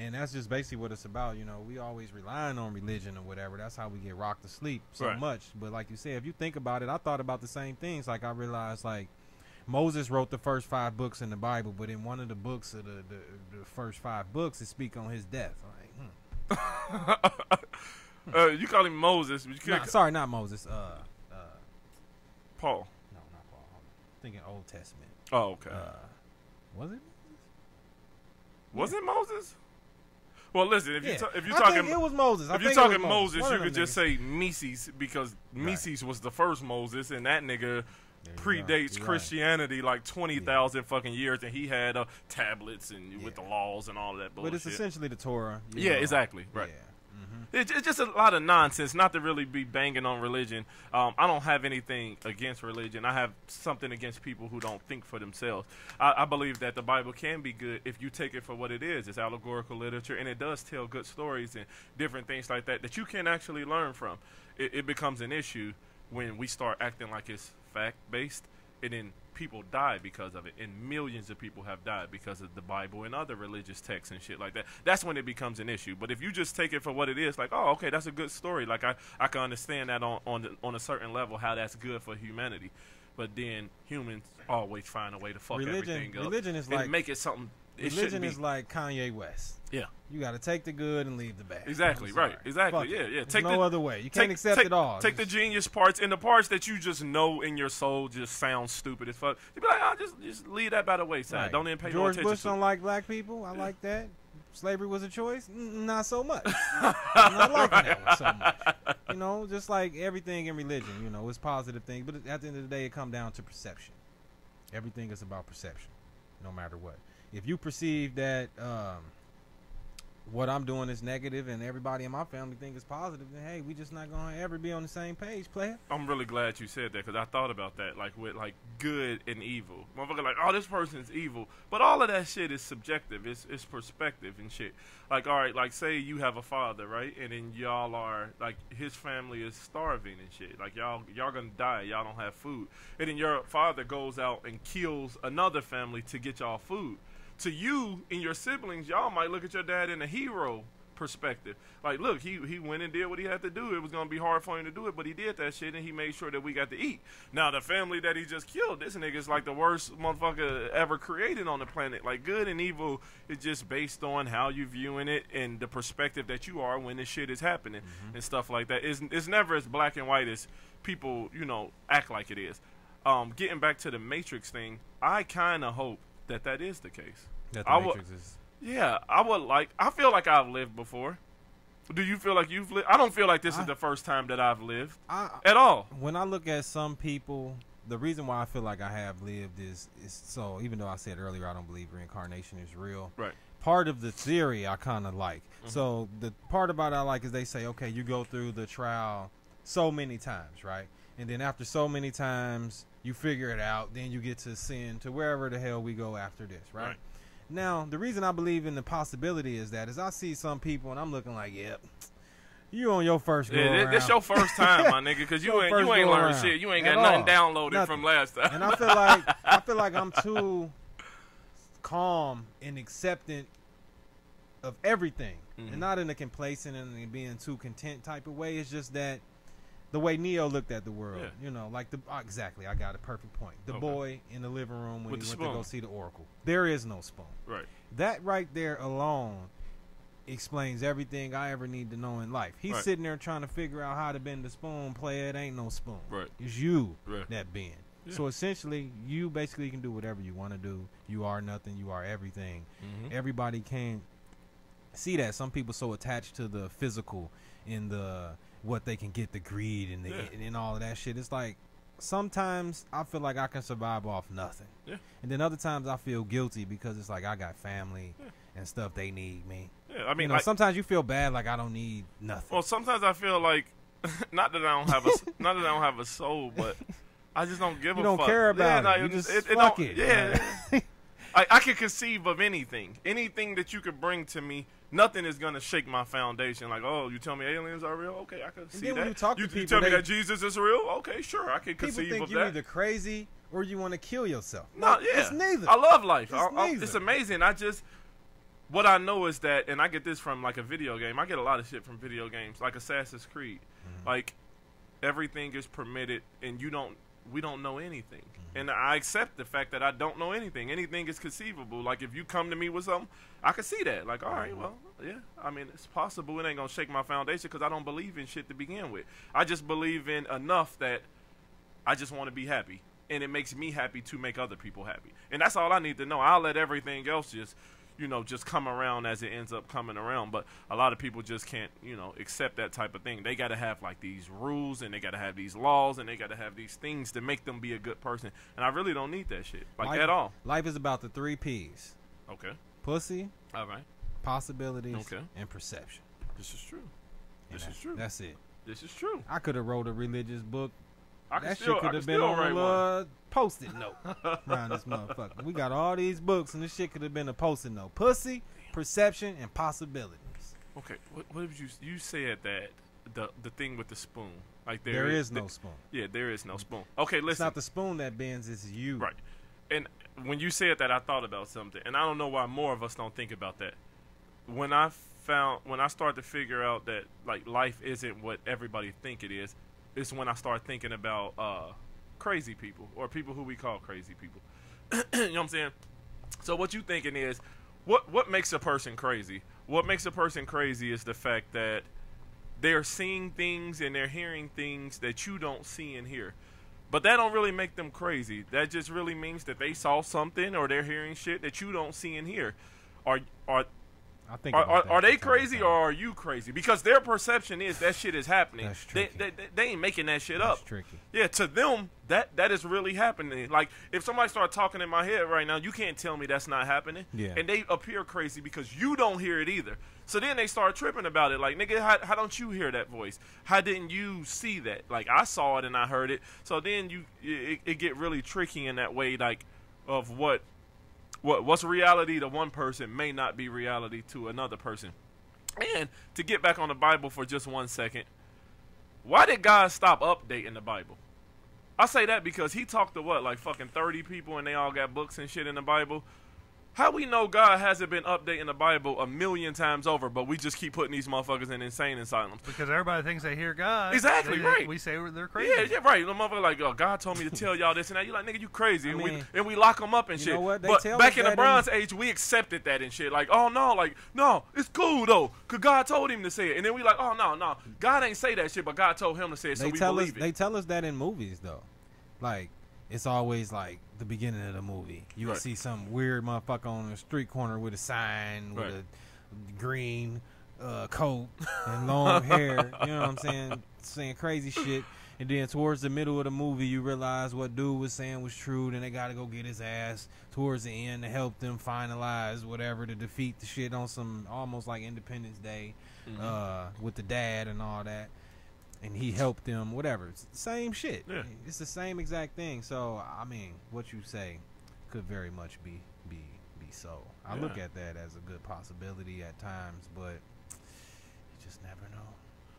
And that's just basically what it's about. You know, we always relying on religion or whatever. That's how we get rocked to sleep so much. But like you said, if you think about it, I thought about the same things. Like I realized, like, Moses wrote the first 5 books in the Bible, but in one of the books of the first 5 books, it speak on his death. Like, you call him Moses. But you sorry, not Moses. Paul. No, not Paul. I'm thinking Old Testament. Oh, okay. Was it? Was it Moses? Well, listen, if you're I talking, think it was Moses. If you're talking Moses, you could just say Mises, because Mises was the first Moses, and that nigga predates Christianity like 20,000 fucking years, and he had tablets and with the laws and all that bullshit. But it's essentially the Torah. Yeah, exactly. Right. Yeah. It's just a lot of nonsense, not to really be banging on religion. I don't have anything against religion. I have something against people who don't think for themselves. I believe that the Bible can be good if you take it for what it is. It's allegorical literature, and it does tell good stories and different things like that you can actually learn from. It becomes an issue when we start acting like it's fact-based, and then people die because of it, and millions of people have died because of the Bible and other religious texts and shit like that. That's when it becomes an issue. But if you just take it for what it is, like, oh, okay, that's a good story. Like, I can understand that on a certain level, how that's good for humanity. But then humans always find a way to fuck everything up. Religion is and make it something. Religion is like Kanye West. Yeah. You got to take the good and leave the bad. Exactly, right. Exactly, yeah. There's no other way. You can't accept it all. Take the genius parts, and the parts that you just know in your soul just sound stupid as fuck. You be like, oh, just leave that by the wayside. Right. Don't even pay no attention to it. George Bush don't like black people. I like that. Slavery was a choice? Not so much. I'm not liking that one so much. You know, just like everything in religion, you know, it's positive things. But at the end of the day, it comes down to perception. Everything is about perception, no matter what. If you perceive that what I'm doing is negative and everybody in my family think it's positive, then hey, we just not gonna ever be on the same page, player. I'm really glad you said that, because I thought about that, like with like good and evil. Motherfucker, like, oh, this person's evil, but all of that shit is subjective. It's perspective and shit. Like, all right, like say you have a father, right, and then y'all are like, his family is starving and shit. Like y'all gonna die. Y'all don't have food, and then your father goes out and kills another family to get y'all food. To you and your siblings, y'all might look at your dad in a hero perspective. Like, look, he went and did what he had to do. It was going to be hard for him to do it, but he did that shit, and he made sure that we got to eat. Now, the family that he just killed, this nigga's like the worst motherfucker ever created on the planet. Like, good and evil is just based on how you viewing it and the perspective that you are when this shit is happening and stuff like that. It's never as black and white as people, you know, act like it is. Getting back to the Matrix thing, I kind of hope that is the case. That the Matrix is. Yeah, I feel like I've lived before. Do you feel like you've lived? I don't feel like this is the first time that I've lived at all. When I look at some people, the reason why I feel like I have lived is so, even though I said earlier I don't believe reincarnation is real. Right. Part of the theory I kind of like. So the part about it I like is they say, okay, you go through the trial so many times, right? And then after so many times, you figure it out. Then you get to ascend to wherever the hell we go after this, right? Now, the reason I believe in the possibility is I see some people and I'm looking like, yep, you on your first go around. This your first time, my nigga, because you ain't learned shit. You ain't got nothing downloaded from last time. And I feel like I'm too calm and acceptant of everything, and not in a complacent and being too content type of way. It's just that the way Neo looked at the world, you know, like exactly. I got a perfect point. The boy in the living room when he went to go see the Oracle. There is no spoon. Right. That right there alone explains everything I ever need to know in life. He's sitting there trying to figure out how to bend the spoon. Player, it ain't no spoon. Right. It's you that bend. Yeah. So essentially, you basically can do whatever you want to do. You are nothing. You are everything. Everybody can't see that some people so attached to the physical and the what they can get, the greed and the and all of that shit. It's like sometimes I feel like I can survive off nothing, and then other times I feel guilty because it's like I got family and stuff they need me. Yeah, I mean, sometimes you feel bad like I don't need nothing. Well, sometimes I feel like not that I don't have a soul, but I just don't give a fuck. You don't care about it. You just fuck it. Yeah. I can conceive of anything that you could bring to me. Nothing is gonna shake my foundation. Like, oh, you tell me aliens are real? Okay, I can see that. When you talk to people, you tell me that Jesus is real? Okay, sure, I can conceive of that. People think you're either crazy or you want to kill yourself. No, yeah, it's neither. I love life. It's it's amazing. What I know is that, and I get this from like a video game. I get a lot of shit from video games, like Assassin's Creed. Mm-hmm. Like everything is permitted, and we don't know anything. Mm-hmm. And I accept the fact that I don't know anything. Anything is conceivable. Like if you come to me with something, I can see that. Like, all right, well, yeah. I mean, it's possible. It ain't gonna shake my foundation because I don't believe in shit to begin with. I just believe in enough that I just want to be happy, and it makes me happy to make other people happy. And that's all I need to know. I'll let everything else just come around as it ends up coming around. But a lot of people just can't, accept that type of thing. They got to have like these rules, and they got to have these laws, and they got to have these things to make them be a good person. And I really don't need that shit, at all. Life is about the 3 P's. Okay. Pussy. All right. Possibilities. Okay. And perception. This is true. This is true. That's it. This is true. I could have wrote a religious book. That shit could have been on a post-it note around this motherfucker. We got all these books, and this shit could have been a post-it note. Pussy, perception, and possibilities. Okay, what did you said that the thing with the spoon? Like there is no spoon. Yeah, there is no spoon. Okay, listen. It's not the spoon that bends; it's you. Right. And when you said that, I thought about something, and I don't know why more of us don't think about that. When I started to figure out that like life isn't what everybody think it is when I start thinking about crazy people or people who we call crazy people. You know what I'm saying? So what you thinking is, what makes a person crazy? What makes a person crazy is the fact that they're seeing things and they're hearing things that you don't see and hear. But that don't really make them crazy. That just really means that they saw something or they're hearing shit that you don't see and hear. Are they crazy or are you crazy? Because their perception is that shit is happening. That's tricky. They ain't making that shit up. That's tricky. Yeah, to them, that is really happening. Like, if somebody started talking in my head right now, you can't tell me that's not happening. Yeah. And they appear crazy because you don't hear it either. So then they start tripping about it. Like, nigga, how don't you hear that voice? How didn't you see that? Like, I saw it and I heard it. So then it get really tricky in that way, like, of what's reality to one person may not be reality to another person. And to get back on the Bible for just 1 second, why did God stop updating the Bible? I say that because he talked to like fucking 30 people and they all got books and shit in the Bible. How we know God hasn't been updating the Bible 1,000,000 times over, but we just keep putting these motherfuckers in insane asylums? Because everybody thinks they hear God. Exactly, right. We say they're crazy. Yeah, right. The motherfucker like, oh, God told me to tell y'all this and that. You like, nigga, you crazy. And we lock them up and shit. You know what? But back in the Bronze Age, we accepted that and shit. Like, oh, no, it's cool, though, because God told him to say it. And then we like, oh, no, God ain't say that shit, but God told him to say it, so we believe it. They tell us that in movies, though. Like, it's always like the beginning of the movie. You will see some weird motherfucker on the street corner with a sign with a green coat and long hair. You know what I'm saying? Saying crazy shit. And then towards the middle of the movie, you realize what dude was saying was true. Then they got to go get his ass towards the end to help them finalize whatever to defeat the shit on some almost like Independence Day with the dad and all that. And he helped them, whatever. It's the same shit. Yeah. It's the same exact thing. So, I mean, what you say could very much be so. I look at that as a good possibility at times, but you just never know.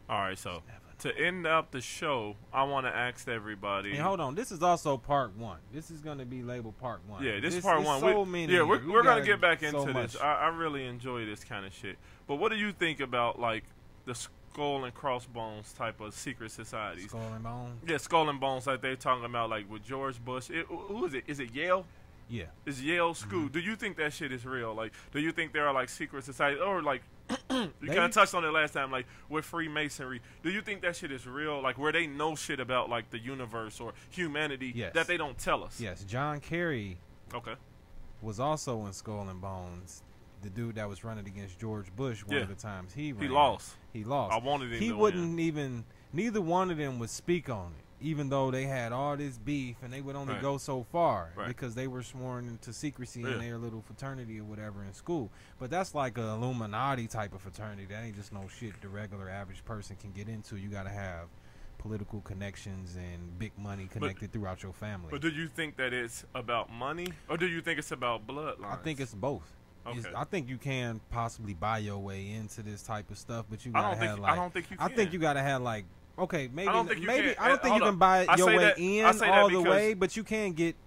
All right, so to end up the show, I want to ask everybody. And hold on, this is also part 1. This is going to be labeled part 1. Yeah, this is part 1. We're going to get back into this. I really enjoy this kind of shit. But what do you think about, like, the skull and crossbones type of secret societies? Skull and bones? Yeah, skull and bones, like they're talking about, like with George Bush. Who is it? Is it Yale? Yeah. It's Yale School. Do you think that shit is real? Like, do you think there are like secret societies, or like you kind of touched on it last time, like with Freemasonry? Do you think that shit is real? Like where they know shit about like the universe or humanity that they don't tell us? Yes. John Kerry. Okay. Was also in Skull and Bones. the dude that was running against George Bush one of the times he ran. He lost. I wanted him He to wouldn't win. even. Neither one of them would speak on it, even though they had all this beef, and they would only go so far because they were sworn into secrecy in their little fraternity or whatever in school. But that's like a Illuminati type of fraternity. That ain't just no shit the regular average person can get into. You got to have political connections and big money connected throughout your family. But do you think that it's about money, or do you think it's about bloodlines? I think it's both. Okay. I think you can possibly buy your way into this type of stuff, but you gotta have like. I don't think you can. I think you gotta have like. Okay, maybe. I don't think you maybe. can. I don't think you can buy your way in all the way, but you can get.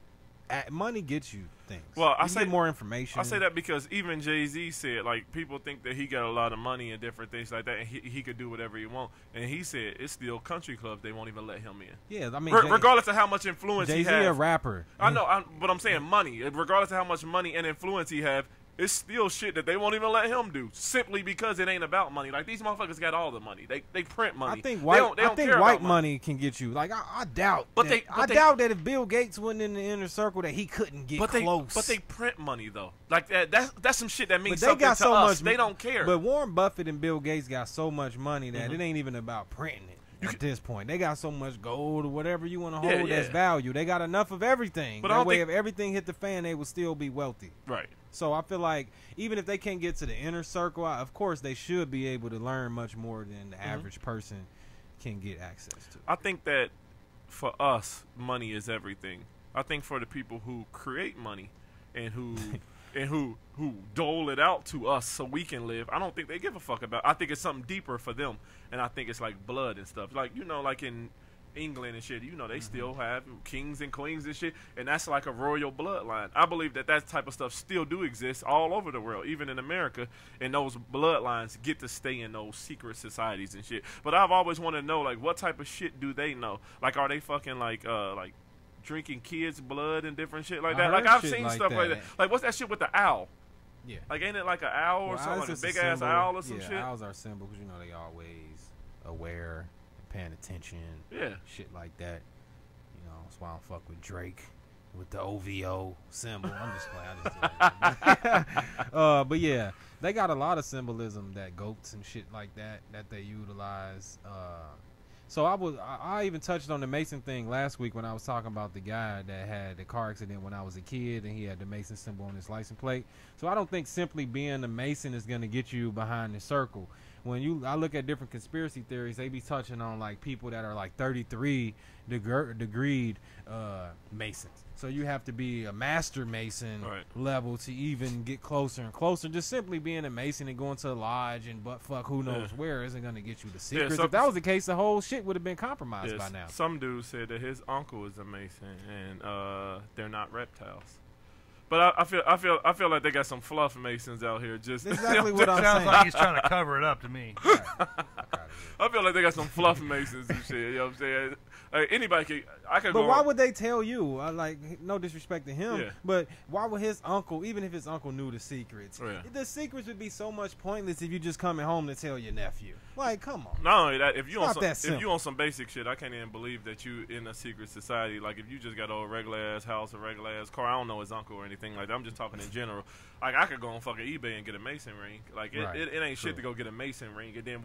Money gets you things. Well, I say more information. I say that because even Jay-Z said, like, people think that he got a lot of money and different things like that, and he could do whatever he want. And he said it's still country clubs they won't even let him in. Yeah, I mean, regardless of how much influence he has. Jay-Z a rapper. I know, but I'm saying money. Regardless of how much money and influence he have, it's still shit that they won't even let him do simply because it ain't about money. Like, these motherfuckers got all the money. They print money. I think white money can get you. Like, I doubt. I doubt that if Bill Gates wasn't in the inner circle that he couldn't get close. But they print money though. Like that's some shit that means but something got to so us. Much, they don't care. But Warren Buffett and Bill Gates got so much money that it ain't even about printing it. At this point, they got so much gold or whatever you want to hold as value. They got enough of everything. But that way, if everything hit the fan, they would still be wealthy. Right. So I feel like even if they can't get to the inner circle, of course they should be able to learn much more than the average person can get access to. I think that for us, money is everything. I think for the people who create money and who dole it out to us so we can live, I don't think they give a fuck about it. I think it's something deeper for them, and I think it's like blood and stuff. Like, like in England and shit, they still have kings and queens and shit, and that's like a royal bloodline. I believe that type of stuff still do exist all over the world, even in America, and those bloodlines get to stay in those secret societies and shit. But I've always wanted to know, like, what type of shit do they know? Like, are they fucking like drinking kids' blood and different shit like that? Like, I've seen stuff like that. Like, what's that shit with the owl? Yeah. Like, ain't it like an owl or something? Like a big-ass owl or some shit? Owls are symbols. They always aware, paying attention. Yeah. Shit like that. That's why I don't fuck with Drake with the OVO symbol. I'm just playing. I just did that. But, yeah, they got a lot of symbolism, that goats and shit like that they utilize. So I even touched on the Mason thing last week when I was talking about the guy that had the car accident when I was a kid and he had the Mason symbol on his license plate. So I don't think simply being a Mason is going to get you behind the circle. When I look at different conspiracy theories, they be touching on like people that are like 33 degreed Masons. So you have to be a master Mason level to even get closer and closer. Just simply being a Mason and going to a lodge and who knows where isn't going to get you the secrets. If that was the case, the whole shit would have been compromised by now. Some dude said that his uncle is a Mason and they're not reptiles. But I feel like they got some fluff Masons out here. Just exactly what I'm saying. Sounds like he's trying to cover it up to me. I feel like they got some fluff Masons and shit. You know what I'm saying? Like, anybody could. But why would they tell you? Like, no disrespect to him, but why would his uncle, even if his uncle knew the secrets, the secrets would be so much pointless if you just coming home to tell your nephew. Like, come on. Not only that, if you on some basic shit, I can't even believe that you in a secret society. Like, if you just got a regular ass house, a regular ass car, I don't know his uncle or anything like that. I'm just talking in general. Like, I could go on fucking eBay and get a Mason ring. Like, it ain't shit to go get a Mason ring, and then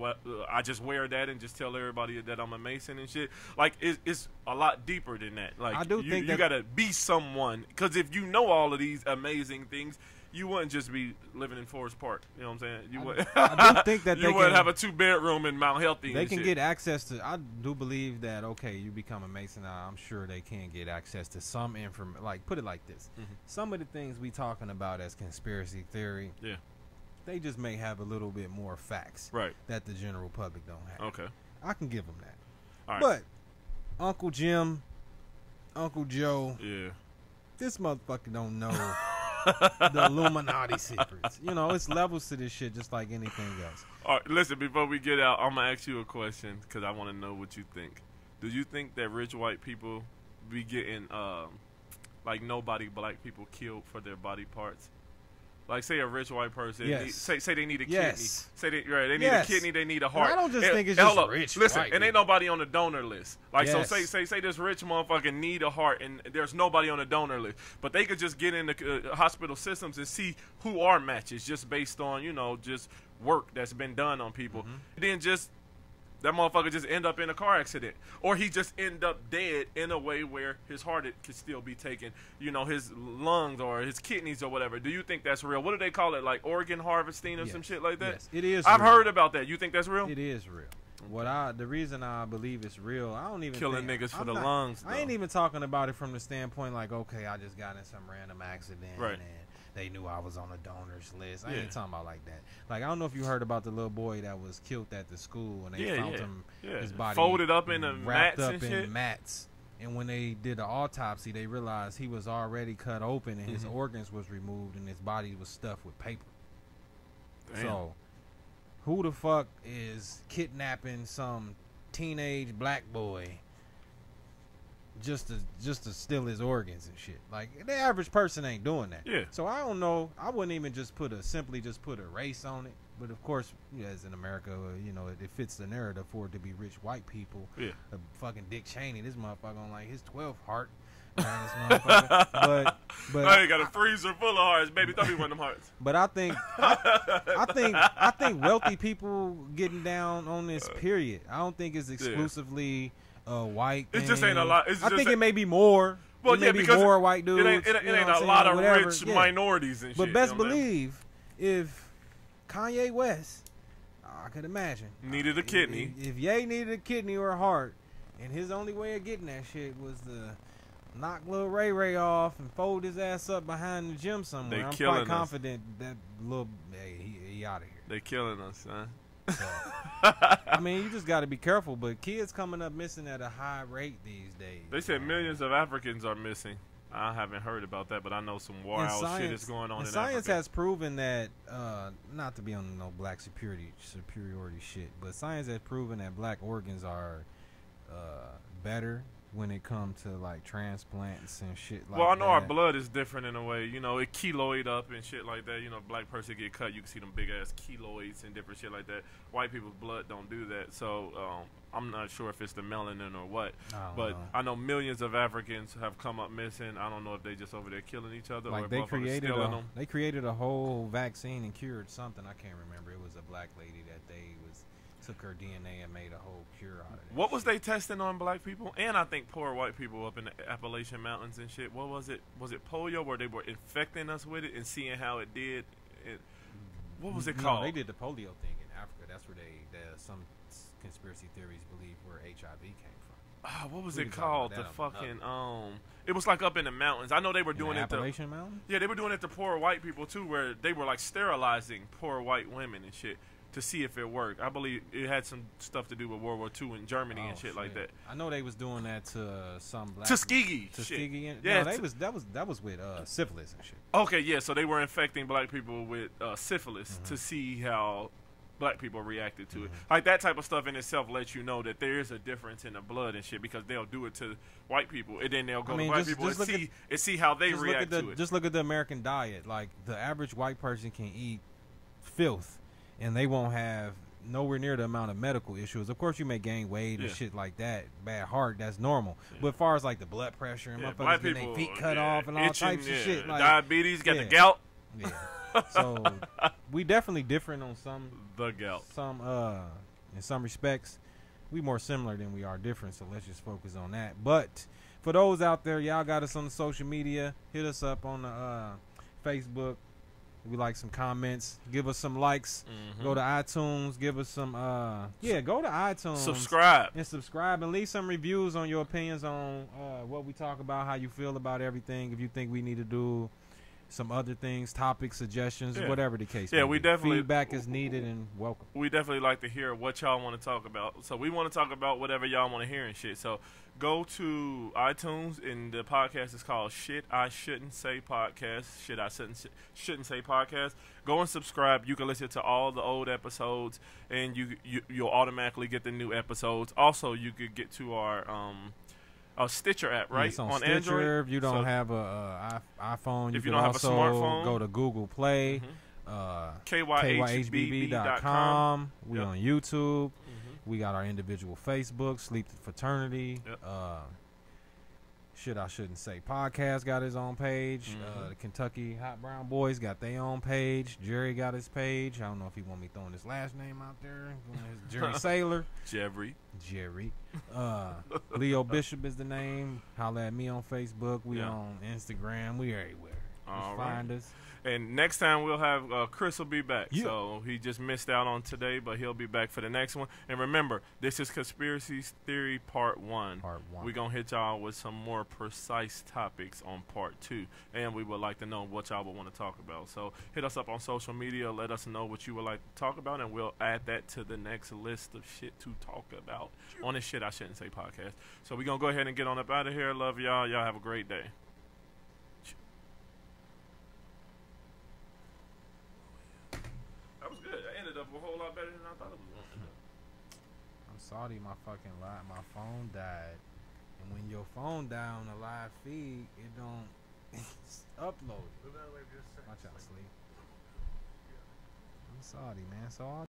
I just wear that and just tell everybody that I'm a Mason and shit. Like, it's a lot deeper than that. Like, I do think you gotta be someone, because if you know all of these amazing things, you wouldn't just be living in Forest Park. You know what I'm saying? I do think that you wouldn't have a 2-bedroom in Mount Healthy. They can get access to. I do believe that. Okay, you become a Mason. I'm sure they can get access to some information. Like, put it like this: some of the things we talking about as conspiracy theory, they just may have a little bit more facts, that the general public don't have. Okay, I can give them that. All right. But Uncle Jim, Uncle Joe, this motherfucker don't know the Illuminati secrets. It's levels to this shit, just like anything else. All right, listen, before we get out, I'm going to ask you a question because I want to know what you think. Do you think that rich white people be getting, like, nobody black people killed for their body parts? Like, say a rich white person, Yes. say they need a kidney. Yes. Say they need Yes. a kidney, they need a And heart. I don't just think it's hold just up. rich Listen, white and ain't people. nobody on the donor list. Like, Yes. so say this rich motherfucker need a heart, and there's nobody on the donor list. But they could just get in the hospital systems and see who are matches just based on, you know, just work that's been done on people. Then just that motherfucker just end up in a car accident, or he just end up dead in a way where his heart could still be taken, you know, his lungs or his kidneys or whatever. Do you think that's real? What do they call it, like organ harvesting or some shit like that? Yes, it is. I've real. heard about that. You think that's real? It is real. The reason I believe it's real, I don't even Killing think, niggas for I'm the not- lungs, I ain't though. even talking about it from the standpoint like, okay, I just got in some random accident Right. and they knew I was on the donors list. I Yeah. ain't talking about like that. Like, I don't know if you heard about the little boy that was killed at the school and they found him, his body folded up in the wrapped mats up and in shit. mats. And when they did the autopsy, they realized he was already cut open and his organs was removed and his body was stuffed with paper. Damn. So, who the fuck is kidnapping some teenage black boy just to steal his organs and shit? Like, the average person ain't doing that. Yeah. So I don't know. I wouldn't even just put a race on it. But of course, as in America, you know, it fits the narrative for it to be rich white people. Yeah. Fucking Dick Cheney, this motherfucker on like his 12th heart. This motherfucker. but I got a freezer full of hearts, baby. Throw me one of them hearts. But I think wealthy people getting down on this period. I don't think it's exclusively white. It just ain't a lot. I think it may be more. Well, it may be because more white dudes. It ain't you know what a I'm lot saying, of whatever. rich Yeah. minorities and shit. But best you know what I mean? believe if Kanye West, I could imagine, Needed a kidney. If Ye needed a kidney or a heart, and his only way of getting that shit was to knock Lil Ray Ray off and fold his ass up behind the gym somewhere, They I'm killing quite us. confident that he out of here. They killing us, huh? So, I mean, you just got to be careful. But kids coming up missing at a high rate these days. They said millions of Africans are missing. I haven't heard about that, but I know some wild shit is going on in science Africa. has proven that, not to be on no black superiority shit, but science has proven that black organs are better when it comes to like transplants and shit like that. Well, I know our blood is different in a way. You know, it keloid up and shit like that. You know, black person get cut, you can see them big ass keloids and different shit like that. White people's blood don't do that. So I'm not sure if it's the melanin or what. But I know millions of Africans have come up missing. I don't know if they just over there killing each other like or they if created stealing them. they created a whole vaccine and cured something. I can't remember. It was a black lady that took her DNA and made a whole cure out of it. What was they testing on black people? And I think poor white people up in the Appalachian Mountains and shit. What was it? Was it polio where they were infecting us with it and seeing how it did? What was it called? They did the polio thing in Africa. That's where some conspiracy theories believe where HIV came from. What was We it can talk called? about The that fucking it was like up in the mountains. I know they were doing in it the to Appalachian Mountains? Yeah, they were doing it to poor white people too, where they were like sterilizing poor white women and shit to see if it worked. I believe it had some stuff to do with World War II in Germany and shit like that. I know they was doing that to some black Tuskegee. Tuskegee. Shit. Yeah, Yeah, that was with syphilis and shit. Okay, yeah, so they were infecting black people with syphilis to see how black people reacted to it. Like that type of stuff in itself lets you know that there is a difference in the blood and shit, because they'll do it to white people and then they'll go to white people and see how they react to it. Just look at the American diet. Like the average white person can eat filth and they won't have nowhere near the amount of medical issues. Of course, you may gain weight and shit like that. Bad heart, that's normal. But as far as like the blood pressure and motherfuckers getting their feet cut off and all itching, types of shit, like diabetes, got the gout. Yeah. So we definitely different on the gout. In some respects, we more similar than we are different. So let's just focus on that. But for those out there, y'all got us on the social media. Hit us up on the Facebook. We like some comments. Give us some likes. Go to iTunes. Give us some. Go to iTunes. Subscribe and leave some reviews on your opinions on what we talk about, how you feel about everything. If you think we need to do some other things, topics, suggestions, whatever the case. Yeah, we definitely feedback is needed and welcome. We definitely like to hear what y'all want to talk about. So we want to talk about whatever y'all want to hear and shit. So go to iTunes, and the podcast is called Shit I Shouldn't Say Podcast. Shit I Shouldn't Say Podcast. Go and subscribe. You can listen to all the old episodes, and you'll automatically get the new episodes. Also, you could get to our Stitcher app, right? It's on Stitcher. Android. If you don't have a iPhone, if you you can don't have a also smartphone, go to Google Play, kyhbb.com. We on YouTube. We got our individual Facebook, Sleep Fraternity. Yep. Shit, I shouldn't say. Podcast got his own page. The Kentucky Hot Brown Boys got their own page. Jerry got his page. I don't know if he want me throwing his last name out there. His Jerry Sailor. Jerry. Leo Bishop is the name. Holla at me on Facebook. We on Instagram. We everywhere. Just find us. And next time we'll have Chris will be back. Yeah. So he just missed out on today, but he'll be back for the next one. And remember, this is Conspiracies Theory Part 1. We're going to hit y'all with some more precise topics on Part 2. And we would like to know what y'all would want to talk about. So hit us up on social media. Let us know what you would like to talk about, and we'll add that to the next list of shit to talk about on this shit I shouldn't say podcast. So we're going to go ahead and get on up out of here. Love y'all. Y'all have a great day. A whole lot better than I thought it was going to do. I'm sorry, my phone died, and when your phone died on the live feed, it don't upload. Watch out, sleep. I'm sorry, man. So all